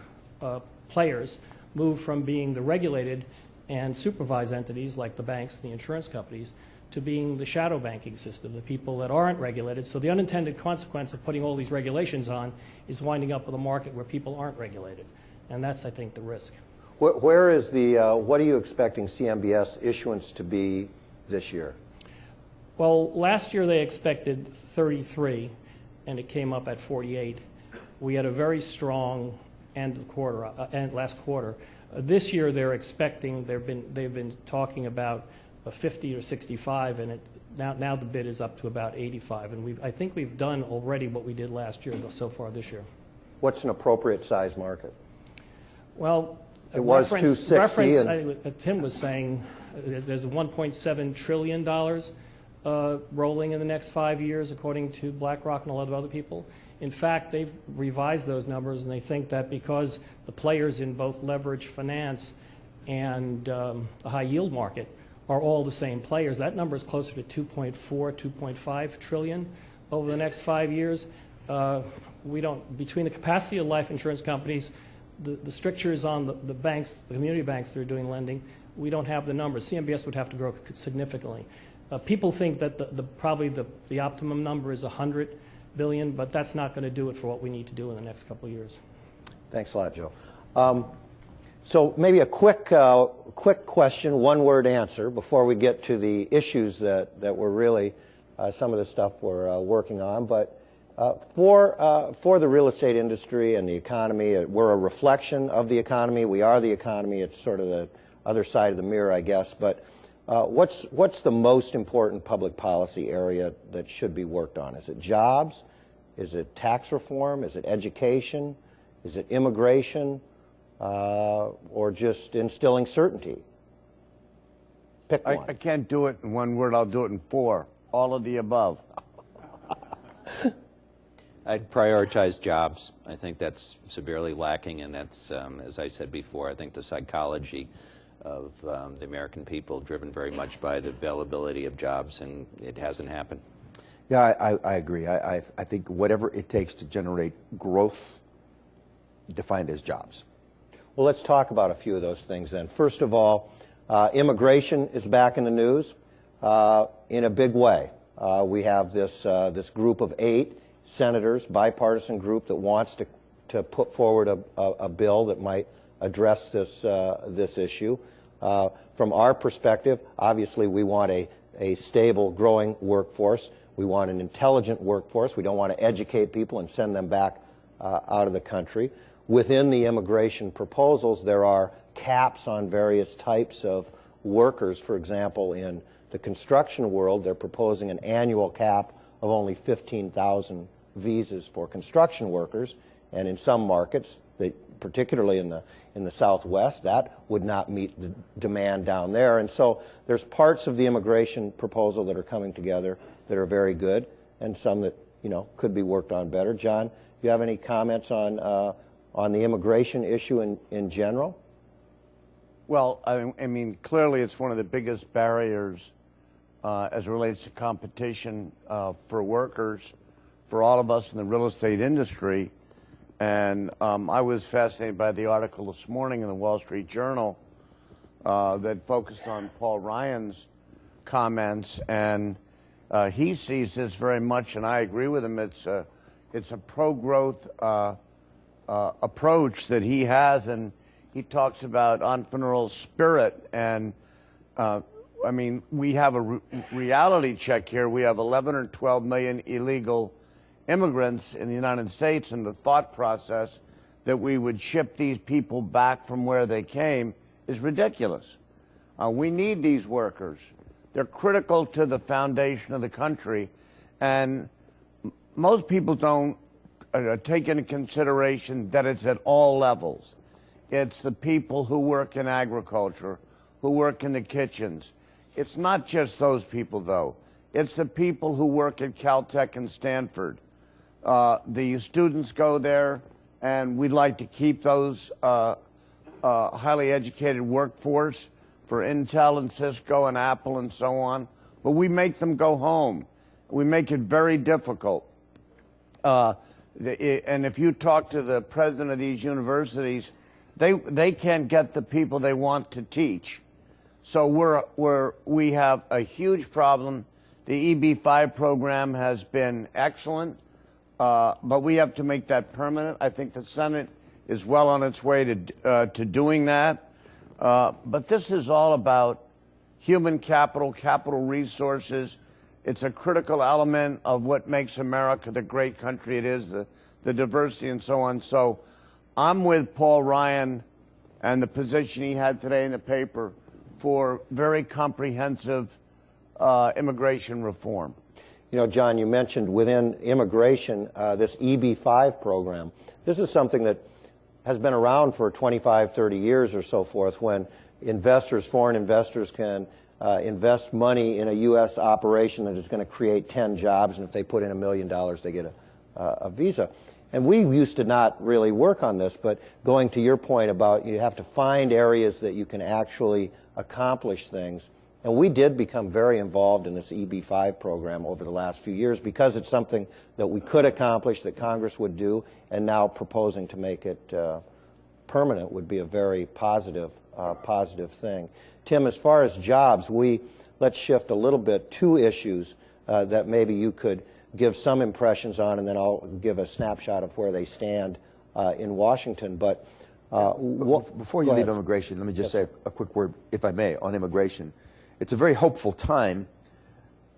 players move from being the regulated and supervised entities like the banks and the insurance companies to being the shadow banking system, the people that aren't regulated. So the unintended consequence of putting all these regulations on is winding up with a market where people aren't regulated. And that's, I think, the risk. Where is what are you expecting CMBS issuance to be this year? Well, last year they expected 33, and it came up at 48. We had a very strong end of the quarter, last quarter. This year they're expecting, they've been talking about 50 or 65, and now the bid is up to about 85. And I think we've done already what we did last year so far this year. What's an appropriate size market? Well, it was 260. Tim was saying there's $1.7 trillion rolling in the next 5 years, according to BlackRock and a lot of other people. In fact, they've revised those numbers, and they think that because the players in both leverage finance and the high yield market are all the same players, that number is closer to 2.4, 2.5 trillion over the next 5 years. Between the capacity of life insurance companies, the strictures on the banks, the community banks that are doing lending, we don't have the numbers. CMBS would have to grow significantly. People think that probably the optimum number is 100 billion, but that's not going to do it for what we need to do in the next couple of years. Thanks a lot, Joe. So maybe a quick question, one-word answer before we get to the issues that we're really, some of the stuff we're working on. But For the real estate industry and the economy, we're a reflection of the economy. We are the economy. It's sort of the other side of the mirror, I guess. But what's the most important public policy area that should be worked on? Is it jobs? Is it tax reform? Is it education? Is it immigration? Or just instilling certainty? Pick one. I can't do it in one word. I'll do it in four. All of the above. I'd prioritize jobs. I think that's severely lacking, and that's, as I said before, I think the psychology of the American people driven very much by the availability of jobs, and it hasn't happened. Yeah, I agree. I think whatever it takes to generate growth defined as jobs. Well, let's talk about a few of those things then. First of all, immigration is back in the news in a big way. We have this group of 8 senators, bipartisan group, that wants to put forward a bill that might address this issue. From our perspective, obviously we want a stable, growing workforce. We want an intelligent workforce. We don't want to educate people and send them back out of the country. Within the immigration proposals, there are caps on various types of workers. For example, in the construction world, they're proposing an annual cap of only 15,000 visas for construction workers, and in some markets, particularly in the Southwest, that would not meet the demand down there. And so there's parts of the immigration proposal that are coming together that are very good, and some that could be worked on better. John, do you have any comments on the immigration issue in general? Well, I mean, clearly it's one of the biggest barriers as it relates to competition for workers, for all of us in the real estate industry. And I was fascinated by the article this morning in the Wall Street Journal that focused on Paul Ryan's comments, and he sees this very much, and I agree with him. It's a pro-growth approach that he has, and he talks about entrepreneurial spirit. And I mean, we have a reality check here. We have 11 or 12 million illegal immigrants in the United States, and the thought process that we would ship these people back from where they came is ridiculous. We need these workers. They're critical to the foundation of the country, and most people don't take into consideration that it's at all levels. It's the people who work in agriculture, who work in the kitchens. It's not just those people, though. It's the people who work at Caltech and Stanford. The students go there, and we'd like to keep those highly educated workforce for Intel and Cisco and Apple and so on, but we make them go home. We make it very difficult. And if you talk to the president of these universities, they can't get the people they want to teach. So we have a huge problem. The EB-5 program has been excellent, but we have to make that permanent. I think the Senate is well on its way to doing that. But this is all about human capital, capital resources. It's a critical element of what makes America the great country it is, the diversity and so on. So I'm with Paul Ryan and the position he had today in the paper for very comprehensive immigration reform. You know, John, you mentioned within immigration this EB-5 program. This is something that has been around for 25, 30 years or so forth, when investors, foreign investors, can invest money in a U.S. operation that is going to create 10 jobs, and if they put in $1 million, they get a visa. And we used to not really work on this, but going to your point about you have to find areas that you can actually accomplish things. And we did become very involved in this EB-5 program over the last few years because it's something that we could accomplish, that Congress would do, and now proposing to make it permanent would be a very positive thing. Tim, as far as jobs, let's shift a little bit. 2 issues that maybe you could give some impressions on, and then I'll give a snapshot of where they stand in Washington. But before you leave immigration, let me just say a quick word, if I may, on immigration. It's a very hopeful time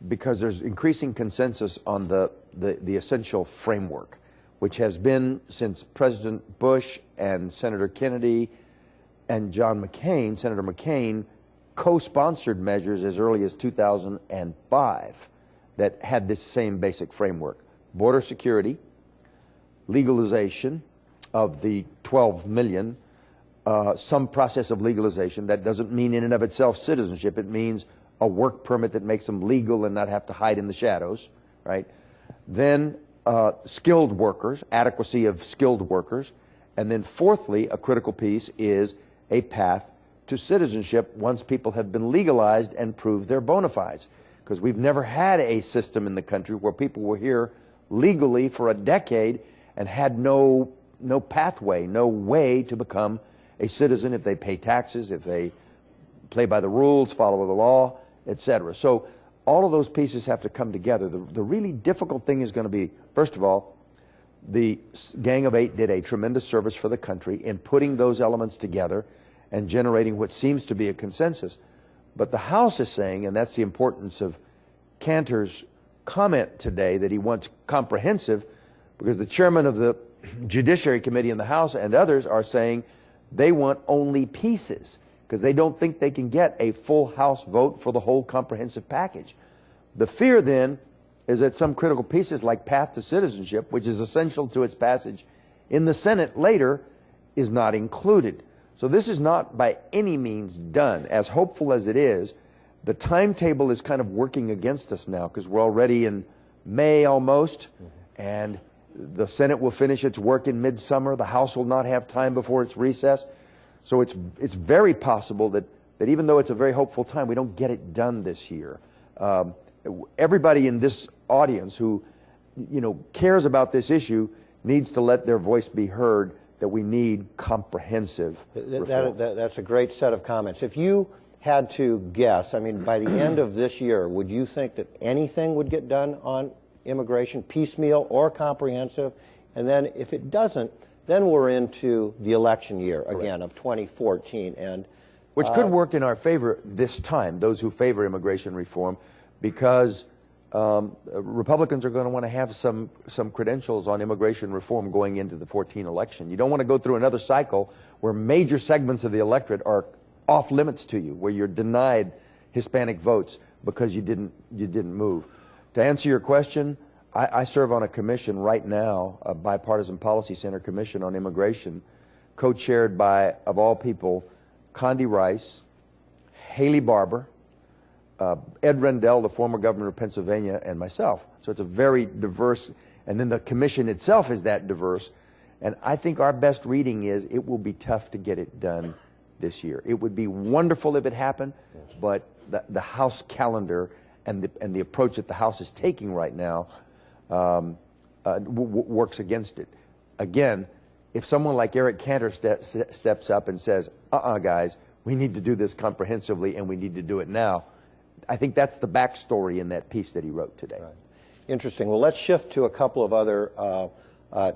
because there's increasing consensus on the essential framework, which has been since President Bush and Senator Kennedy and Senator McCain co-sponsored measures as early as 2005 that had this same basic framework. Border security, legalization of the 12 million, some process of legalization. That doesn't mean in and of itself citizenship. It means a work permit that makes them legal and not have to hide in the shadows, right? Then skilled workers, adequacy of skilled workers. And then fourthly, a critical piece is a path to citizenship once people have been legalized and proved their bona fides. Because we've never had a system in the country where people were here legally for a decade and had no pathway, no way to become a citizen if they pay taxes, if they play by the rules, follow the law, etc. So all of those pieces have to come together. The really difficult thing is going to be, first of all, the Gang of Eight did a tremendous service for the country in putting those elements together and generating what seems to be a consensus. But the House is saying, and that's the importance of Cantor's comment today, that he wants comprehensive, because the chairman of the Judiciary Committee in the House and others are saying they want only pieces, because they don't think they can get a full House vote for the whole comprehensive package. The fear then is that some critical pieces like path to citizenship, which is essential to its passage in the Senate later, is not included. So this is not by any means done. As hopeful as it is, the timetable is kind of working against us now, because we're already in May almost, and the Senate will finish its work in midsummer. The House will not have time before its recess. So it's very possible that even though it's a very hopeful time, we don't get it done this year. Everybody in this audience who cares about this issue needs to let their voice be heard, that we need comprehensive reform. That's a great set of comments. If you had to guess, I mean, by the end of this year, would you think that anything would get done on immigration, piecemeal or comprehensive? And then if it doesn't, then we're into the election year again of 2014. And which could work in our favor this time, those who favor immigration reform, because Republicans are going to want to have some credentials on immigration reform going into the 2014 election. You don't want to go through another cycle where major segments of the electorate are off limits to you, where you're denied Hispanic votes because you didn't move. To answer your question, I serve on a commission right now, a Bipartisan Policy Center Commission on Immigration, co-chaired by, of all people, Condi Rice, Haley Barbour, Ed Rendell, the former governor of Pennsylvania, and myself. So it's a very diverse, and then the commission itself is that diverse. And I think our best reading is it will be tough to get it done this year. It would be wonderful if it happened, but the House calendar and the approach that the House is taking right now works against it. Again, if someone like Eric Cantor steps up and says, guys, we need to do this comprehensively and we need to do it now, I think that's the backstory in that piece that he wrote today. Right. Interesting. Well, let's shift to a couple of other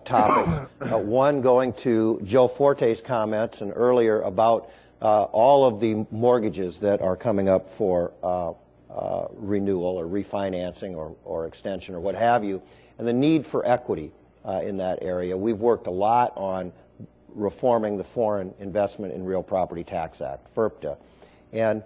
topics. One, going to Joe Forte's comments and earlier about all of the mortgages that are coming up for renewal or refinancing or extension or what have you, and the need for equity in that area. We've worked a lot on reforming the Foreign Investment in Real Property Tax Act, FIRPTA. And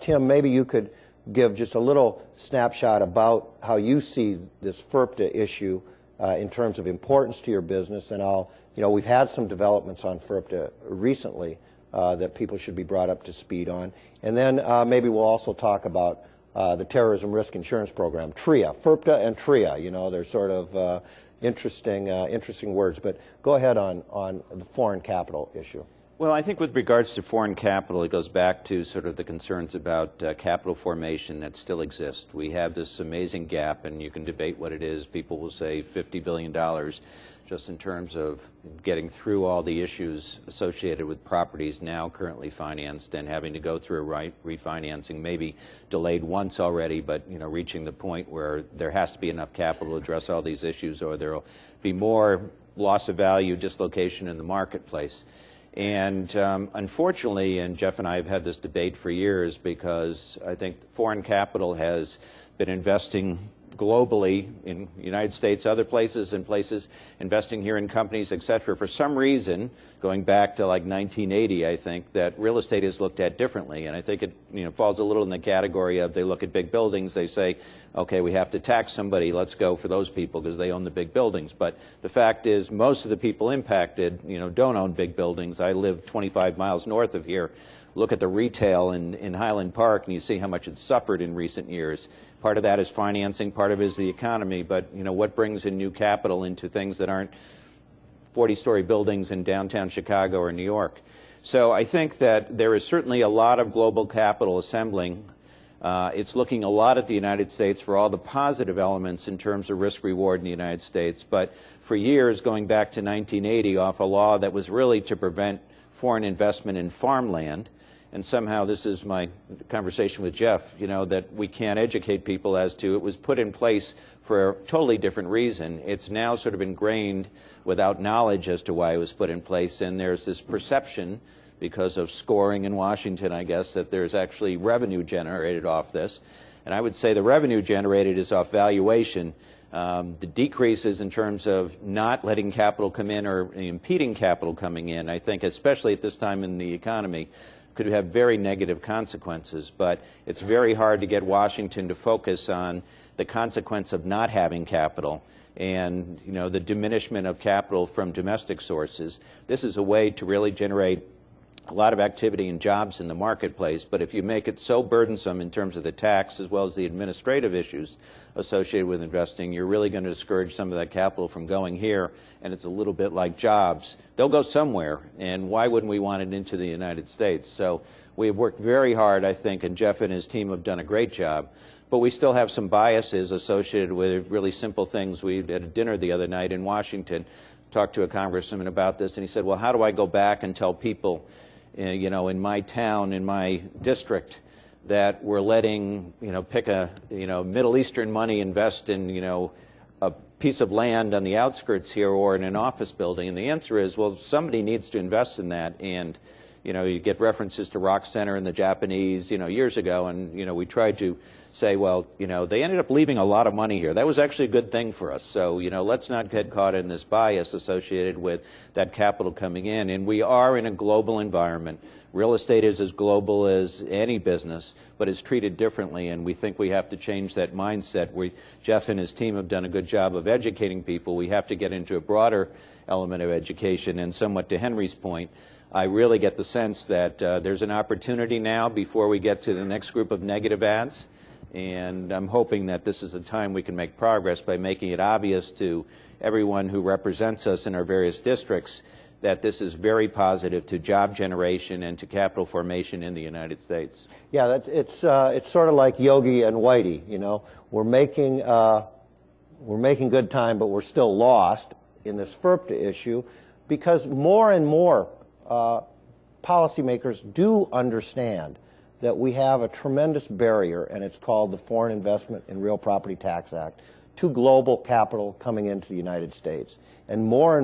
Tim, maybe you could give just a little snapshot about how you see this FIRPTA issue in terms of importance to your business. And we've had some developments on FIRPTA recently that people should be brought up to speed on. And then maybe we'll also talk about the Terrorism Risk Insurance Program, TRIA, FIRPTA and TRIA. They're sort of interesting words. But go ahead on the foreign capital issue. Well, I think with regards to foreign capital, it goes back to sort of the concerns about capital formation that still exist. We have this amazing gap, and you can debate what it is. People will say $50 billion just in terms of getting through all the issues associated with properties now currently financed and having to go through a refinancing, maybe delayed once already, but reaching the point where there has to be enough capital to address all these issues, or there will be more loss of value, dislocation in the marketplace. And unfortunately, and Jeff and I have had this debate for years, because I think foreign capital has been investing globally in the United States, other places, and places investing here in companies, et cetera. For some reason, going back to like 1980, I think that real estate is looked at differently. And I think it falls a little in the category of, they look at big buildings, they say, okay, we have to tax somebody, let's go for those people because they own the big buildings. But the fact is, most of the people impacted, don't own big buildings. I live 25 miles north of here. Look at the retail in Highland Park, and you see how much it's suffered in recent years. Part of that is financing, part of it is the economy, but what brings in new capital into things that aren't 40-story buildings in downtown Chicago or New York? So I think that there is certainly a lot of global capital assembling. It's looking a lot at the United States for all the positive elements in terms of risk-reward in the United States. But for years, going back to 1980, off a law that was really to prevent foreign investment in farmland, and somehow this is my conversation with Jeff, that we can't educate people as to, it was put in place for a totally different reason. It's now sort of ingrained without knowledge as to why it was put in place, and there's this perception, because of scoring in Washington, I guess, that there's actually revenue generated off this. And I would say the revenue generated is off valuation. The decreases in terms of not letting capital come in or impeding capital coming in, I think, especially at this time in the economy, could have very negative consequences. But it's very hard to get Washington to focus on the consequence of not having capital and the diminishment of capital from domestic sources. This is a way to really generate a lot of activity and jobs in the marketplace, but if you make it so burdensome in terms of the tax as well as the administrative issues associated with investing, you're really going to discourage some of that capital from going here, and it's a little bit like jobs. They'll go somewhere, and why wouldn't we want it into the United States? So we have worked very hard, I think, and Jeff and his team have done a great job, but we still have some biases associated with really simple things. We had a dinner the other night in Washington, talked to a congressman about this, and he said, well, how do I go back and tell people in my town, in my district, that we're letting, pick a, Middle Eastern money invest in, a piece of land on the outskirts here or in an office building? And the answer is, well, somebody needs to invest in that. And, you get references to Rock Center and the Japanese, years ago, and, we tried to say, well, they ended up leaving a lot of money here. That was actually a good thing for us. So, let's not get caught in this bias associated with that capital coming in. And we are in a global environment. Real estate is as global as any business, but it's treated differently, and we think we have to change that mindset. Jeff and his team have done a good job of educating people. We have to get into a broader element of education, and somewhat to Henry's point, I really get the sense that there's an opportunity now before we get to the next group of negative ads, and I'm hoping that this is a time we can make progress by making it obvious to everyone who represents us in our various districts that this is very positive to job generation and to capital formation in the United States. Yeah, it's sort of like Yogi and Whitey. We're making good time, but we're still lost in this FERPTA issue, because more and more policymakers do understand that we have a tremendous barrier, and it's called the Foreign Investment in Real Property Tax Act, to global capital coming into the United States. And more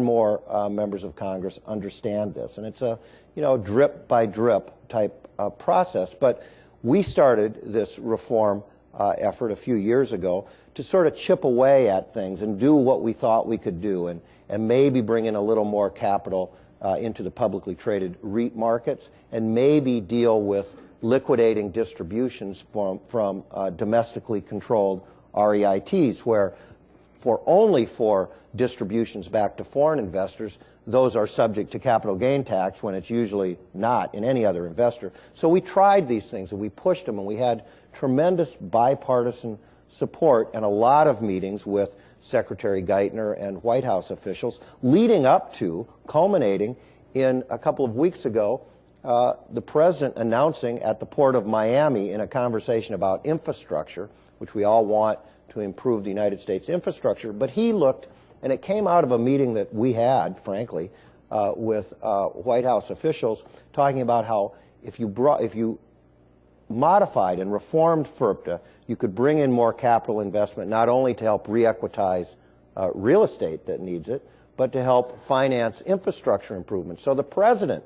members of Congress understand this. And it's a drip by drip type process. But we started this reform effort a few years ago to sort of chip away at things and do what we thought we could do, and maybe bring in a little more capital into the publicly traded REIT markets, and maybe deal with liquidating distributions from domestically controlled REITs, where only for distributions back to foreign investors, those are subject to capital gain tax, when it's usually not in any other investor. So we tried these things, and we pushed them, and we had tremendous bipartisan support and a lot of meetings with Secretary Geithner and White House officials, leading up to, culminating in a couple of weeks ago, the President announcing at the Port of Miami, in a conversation about infrastructure, which we all want to improve the United States infrastructure, but he looked, and it came out of a meeting that we had, frankly, with White House officials, talking about how if you modified and reformed FERPTA, you could bring in more capital investment, not only to help re-equitize real estate that needs it, but to help finance infrastructure improvements. So the President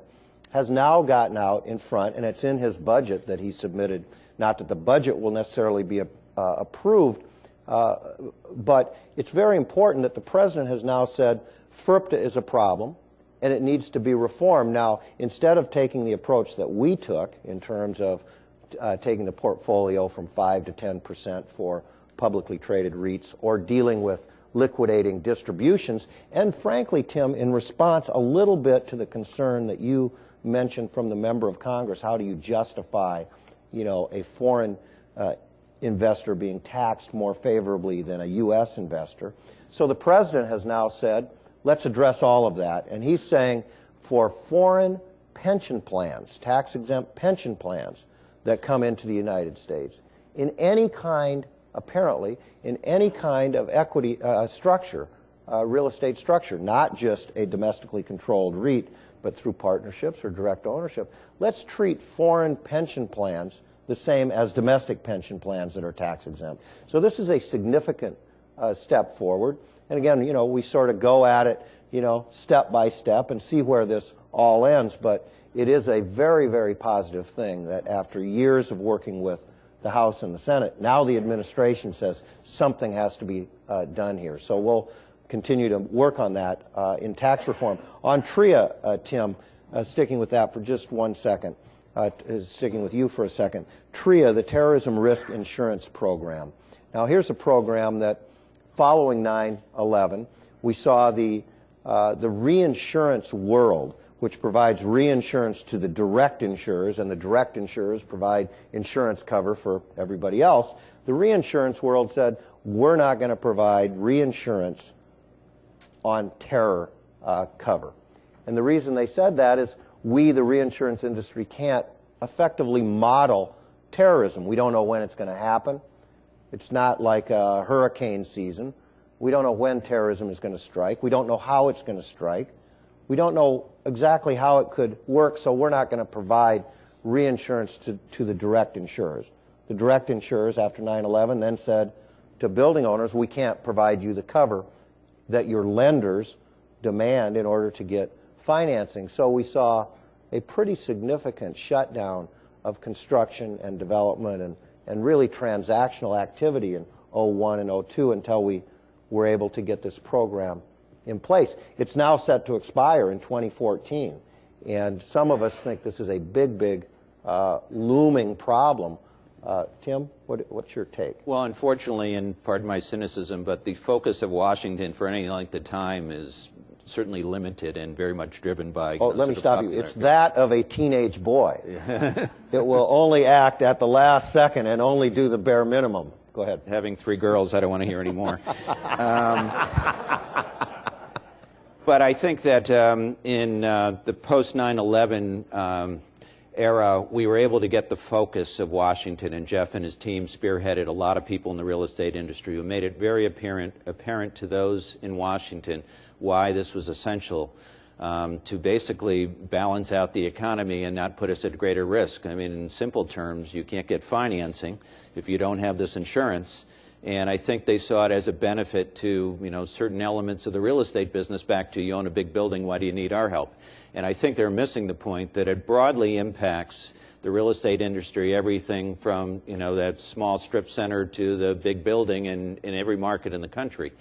has now gotten out in front, and it's in his budget that he submitted. Not that the budget will necessarily be approved, but it's very important that the president has now said FERPTA is a problem and it needs to be reformed. Now, instead of taking the approach that we took in terms of taking the portfolio from 5 to 10% for publicly traded REITs, or dealing with liquidating distributions, and frankly, Tim, in response a little bit to the concern that you mentioned from the member of Congress, how do you justify, you know, a foreign investor being taxed more favorably than a U.S. investor? So the president has now said, let's address all of that. And he's saying for foreign pension plans, tax-exempt pension plans that come into the United States, in any kind, apparently, in any kind of equity structure, real estate structure, not just a domestically controlled REIT, but through partnerships or direct ownership, let's treat foreign pension plans the same as domestic pension plans that are tax exempt. So this is a significant step forward. And again, you know, we sort of go at it, you know, step by step and see where this all ends. But it is a very, very positive thing that after years of working with the House and the Senate, now the administration says something has to be done here. So we'll continue to work on that in tax reform. On TRIA, Tim, sticking with that for just 1 second, sticking with you for a second, TRIA, the Terrorism Risk Insurance Program. Now here's a program that following 9/11, we saw the reinsurance world, which provides reinsurance to the direct insurers, and the direct insurers provide insurance cover for everybody else. The reinsurance world said, we're not going to provide reinsurance on terror cover. And the reason they said that is we, the reinsurance industry, can't effectively model terrorism. We don't know when it's going to happen. It's not like a hurricane season. We don't know when terrorism is going to strike. We don't know how it's going to strike. We don't know exactly how it could work, so we're not going to provide reinsurance to the direct insurers. The direct insurers, after 9/11, then said to building owners, we can't provide you the cover that your lenders demand in order to get financing. So we saw a pretty significant shutdown of construction and development and really transactional activity in 01 and 02 until we were able to get this program in place. It's now set to expire in 2014, and some of us think this is a big looming problem. Tim, what's your take? Well, unfortunately, and pardon my cynicism, but the focus of Washington for any length of time is certainly limited and very much driven by... let me stop you. It's that of a teenage boy. It will only act at the last second and only do the bare minimum. Go ahead. Having 3 girls, I don't want to hear any more. But I think that in the post 9/11 era, we were able to get the focus of Washington, and Jeff and his team spearheaded a lot of people in the real estate industry who made it very apparent to those in Washington why this was essential to basically balance out the economy and not put us at greater risk. I mean, in simple terms, you can't get financing if you don't have this insurance. And I think they saw it as a benefit to, you know, certain elements of the real estate business. Back to, you own a big building, why do you need our help? And I think they're missing the point that it broadly impacts the real estate industry, everything from, you know, that small strip center to the big building in every market in the country.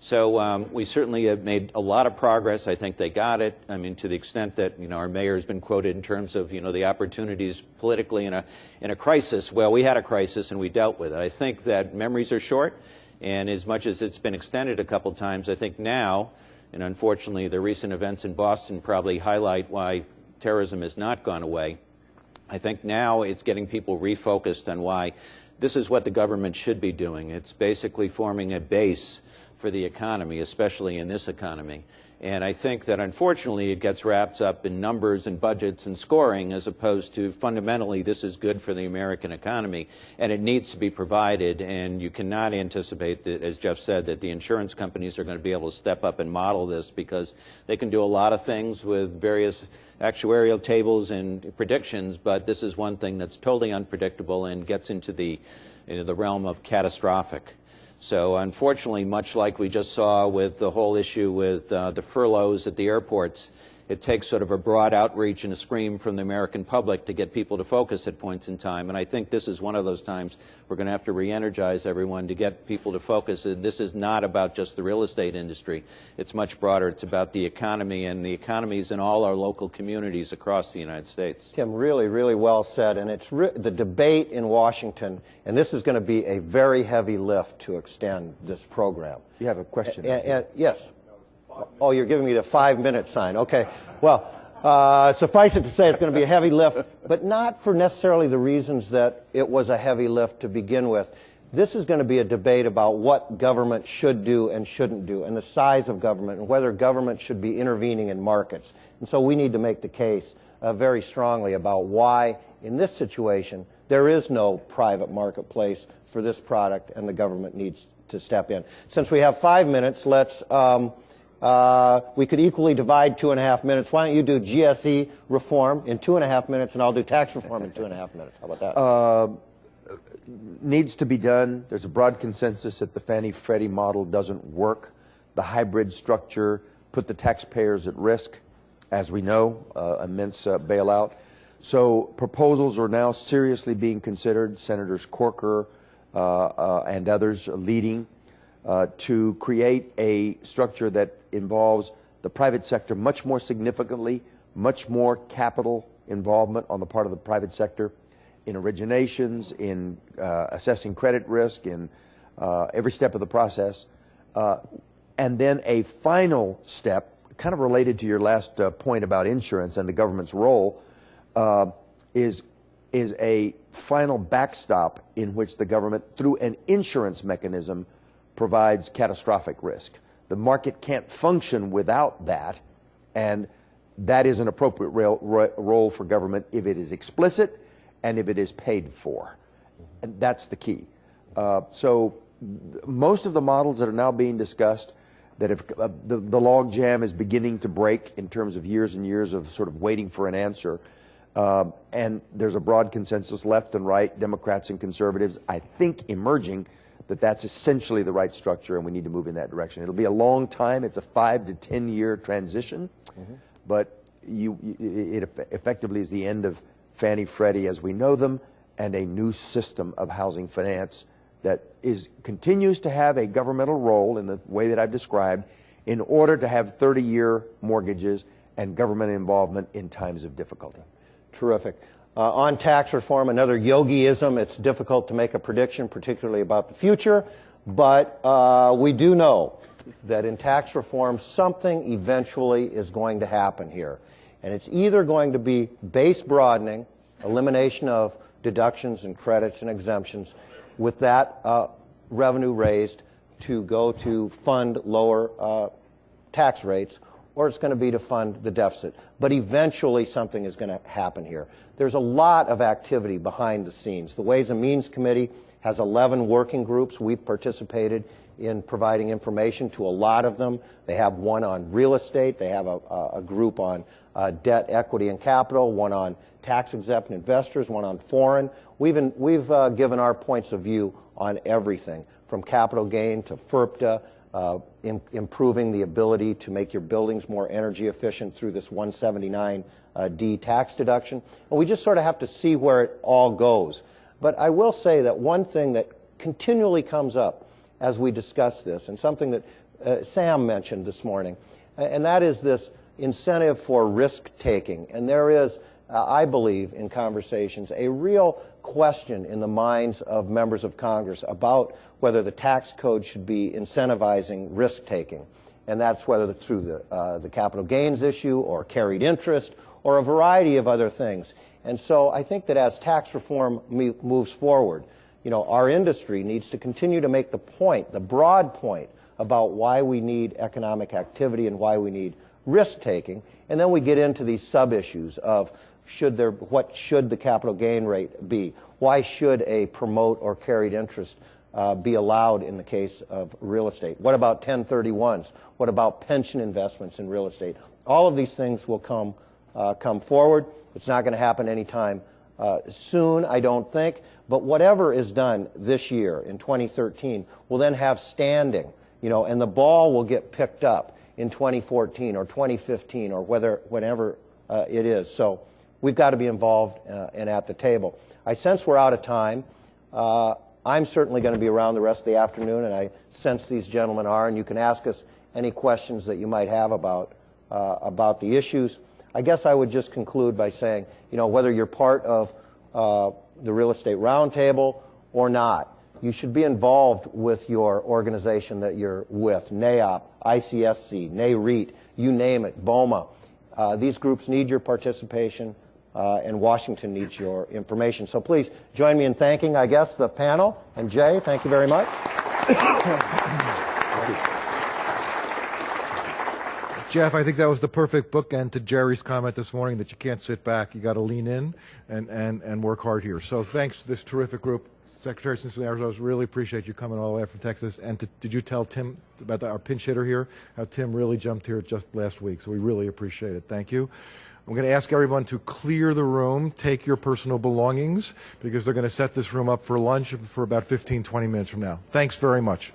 So we certainly have made a lot of progress. I think they got it. I mean, to the extent that, you know, our mayor has been quoted in terms of, you know, the opportunities politically in a crisis. Well, we had a crisis and we dealt with it. I think that memories are short, and as much as it's been extended a couple times, I think now, and unfortunately the recent events in Boston probably highlight why terrorism has not gone away. I think now it's getting people refocused on why this is what the government should be doing. It's basically forming a base for the economy, especially in this economy. And I think that unfortunately it gets wrapped up in numbers and budgets and scoring, as opposed to fundamentally this is good for the American economy and it needs to be provided. And you cannot anticipate that, as Jeff said, that the insurance companies are going to be able to step up and model this, because they can do a lot of things with various actuarial tables and predictions, but this is one thing that's totally unpredictable and gets into the realm of catastrophic. So unfortunately, much like we just saw with the whole issue with the furloughs at the airports, it takes sort of a broad outreach and a scream from the American public to get people to focus at points in time. And I think this is one of those times we're going to have to re-energize everyone to get people to focus. And this is not about just the real estate industry. It's much broader. It's about the economy, and the economies in all our local communities across the United States. Tim, really, really well said. And it's the debate in Washington, and this is going to be a very heavy lift to extend this program. You have a question? Yes. Oh, you're giving me the 5-minute sign. Okay. Well, suffice it to say it's going to be a heavy lift, but not for necessarily the reasons that it was a heavy lift to begin with. This is going to be a debate about what government should do and shouldn't do, and the size of government, and whether government should be intervening in markets. And so we need to make the case very strongly about why, in this situation, there is no private marketplace for this product, and the government needs to step in. Since we have 5 minutes, let's we could equally divide 2.5 minutes. Why don't you do GSE reform in 2.5 minutes, and I'll do tax reform in 2.5 minutes. How about that? Needs to be done. There's a broad consensus that the Fannie-Freddie model doesn't work. The hybrid structure put the taxpayers at risk, as we know, immense bailout. So proposals are now seriously being considered. Senators Corker and others leading to create a structure that involves the private sector much more significantly, much more capital involvement on the part of the private sector in originations, in assessing credit risk, in every step of the process. And then a final step, kind of related to your last point about insurance and the government's role, is a final backstop in which the government, through an insurance mechanism, provides catastrophic risk. The market can't function without that, and that is an appropriate role for government if it is explicit and if it is paid for. And that's the key. So most of the models that are now being discussed, that if the log jam is beginning to break in terms of years and years of sort of waiting for an answer, and there's a broad consensus, left and right, Democrats and conservatives, I think emerging, that that's essentially the right structure, and we need to move in that direction. It'll be a long time. It's a 5 to 10 year transition, but it effectively is the end of Fannie Freddie as we know them, and a new system of housing finance that continues to have a governmental role in the way that I've described, in order to have 30-year mortgages and government involvement in times of difficulty. Terrific. On tax reform, another yogiism. It's difficult to make a prediction, particularly about the future, but we do know that in tax reform, something eventually is going to happen here. And it's either going to be base broadening, elimination of deductions and credits and exemptions, with that revenue raised to go to fund lower tax rates, or it's going to be to fund the deficit. But eventually something is going to happen here. There's a lot of activity behind the scenes. The Ways and Means Committee has 11 working groups. We've participated in providing information to a lot of them. They have one on real estate. They have a group on debt, equity, and capital, one on tax-exempt investors, one on foreign. We've given our points of view on everything, from capital gain to FERPTA, improving the ability to make your buildings more energy efficient through this 179D tax deduction. And we just sort of have to see where it all goes. But I will say that one thing that continually comes up as we discuss this, and something that Sam mentioned this morning, and that is this incentive for risk-taking. And there is, I believe, in conversations, a real question in the minds of members of Congress about whether the tax code should be incentivizing risk-taking. And that's whether through the capital gains issue or carried interest or a variety of other things. And so I think that as tax reform moves forward, you know, our industry needs to continue to make the point, the broad point, about why we need economic activity and why we need risk-taking. And then we get into these sub-issues of what should the capital gain rate be? Why should a promote or carried interest be allowed in the case of real estate? What about 1031s? What about pension investments in real estate? All of these things will come forward. It's not going to happen anytime soon, I don't think. But whatever is done this year in 2013 will then have standing, you know, and the ball will get picked up in 2014 or 2015 or whenever it is. So we've got to be involved and at the table. I sense we're out of time. I'm certainly going to be around the rest of the afternoon, and I sense these gentlemen are, and you can ask us any questions that you might have about the issues. I guess I would just conclude by saying, you know, whether you're part of the Real Estate Roundtable or not, you should be involved with your organization that you're with, NAIOP, ICSC, NAREIT, you name it, BOMA. These groups need your participation, and Washington needs your information. So please join me in thanking, I guess, the panel. And Jay, thank you very much. Jeff, I think that was the perfect bookend to Jerry's comment this morning that you can't sit back. You got to lean in and work hard here. So thanks to this terrific group. Secretary Cisneros, really appreciate you coming all the way from Texas. And did you tell Tim about our pinch hitter here, how Tim really jumped here just last week? So we really appreciate it. Thank you. I'm going to ask everyone to clear the room, take your personal belongings, because they're going to set this room up for lunch for about 15, 20 minutes from now. Thanks very much.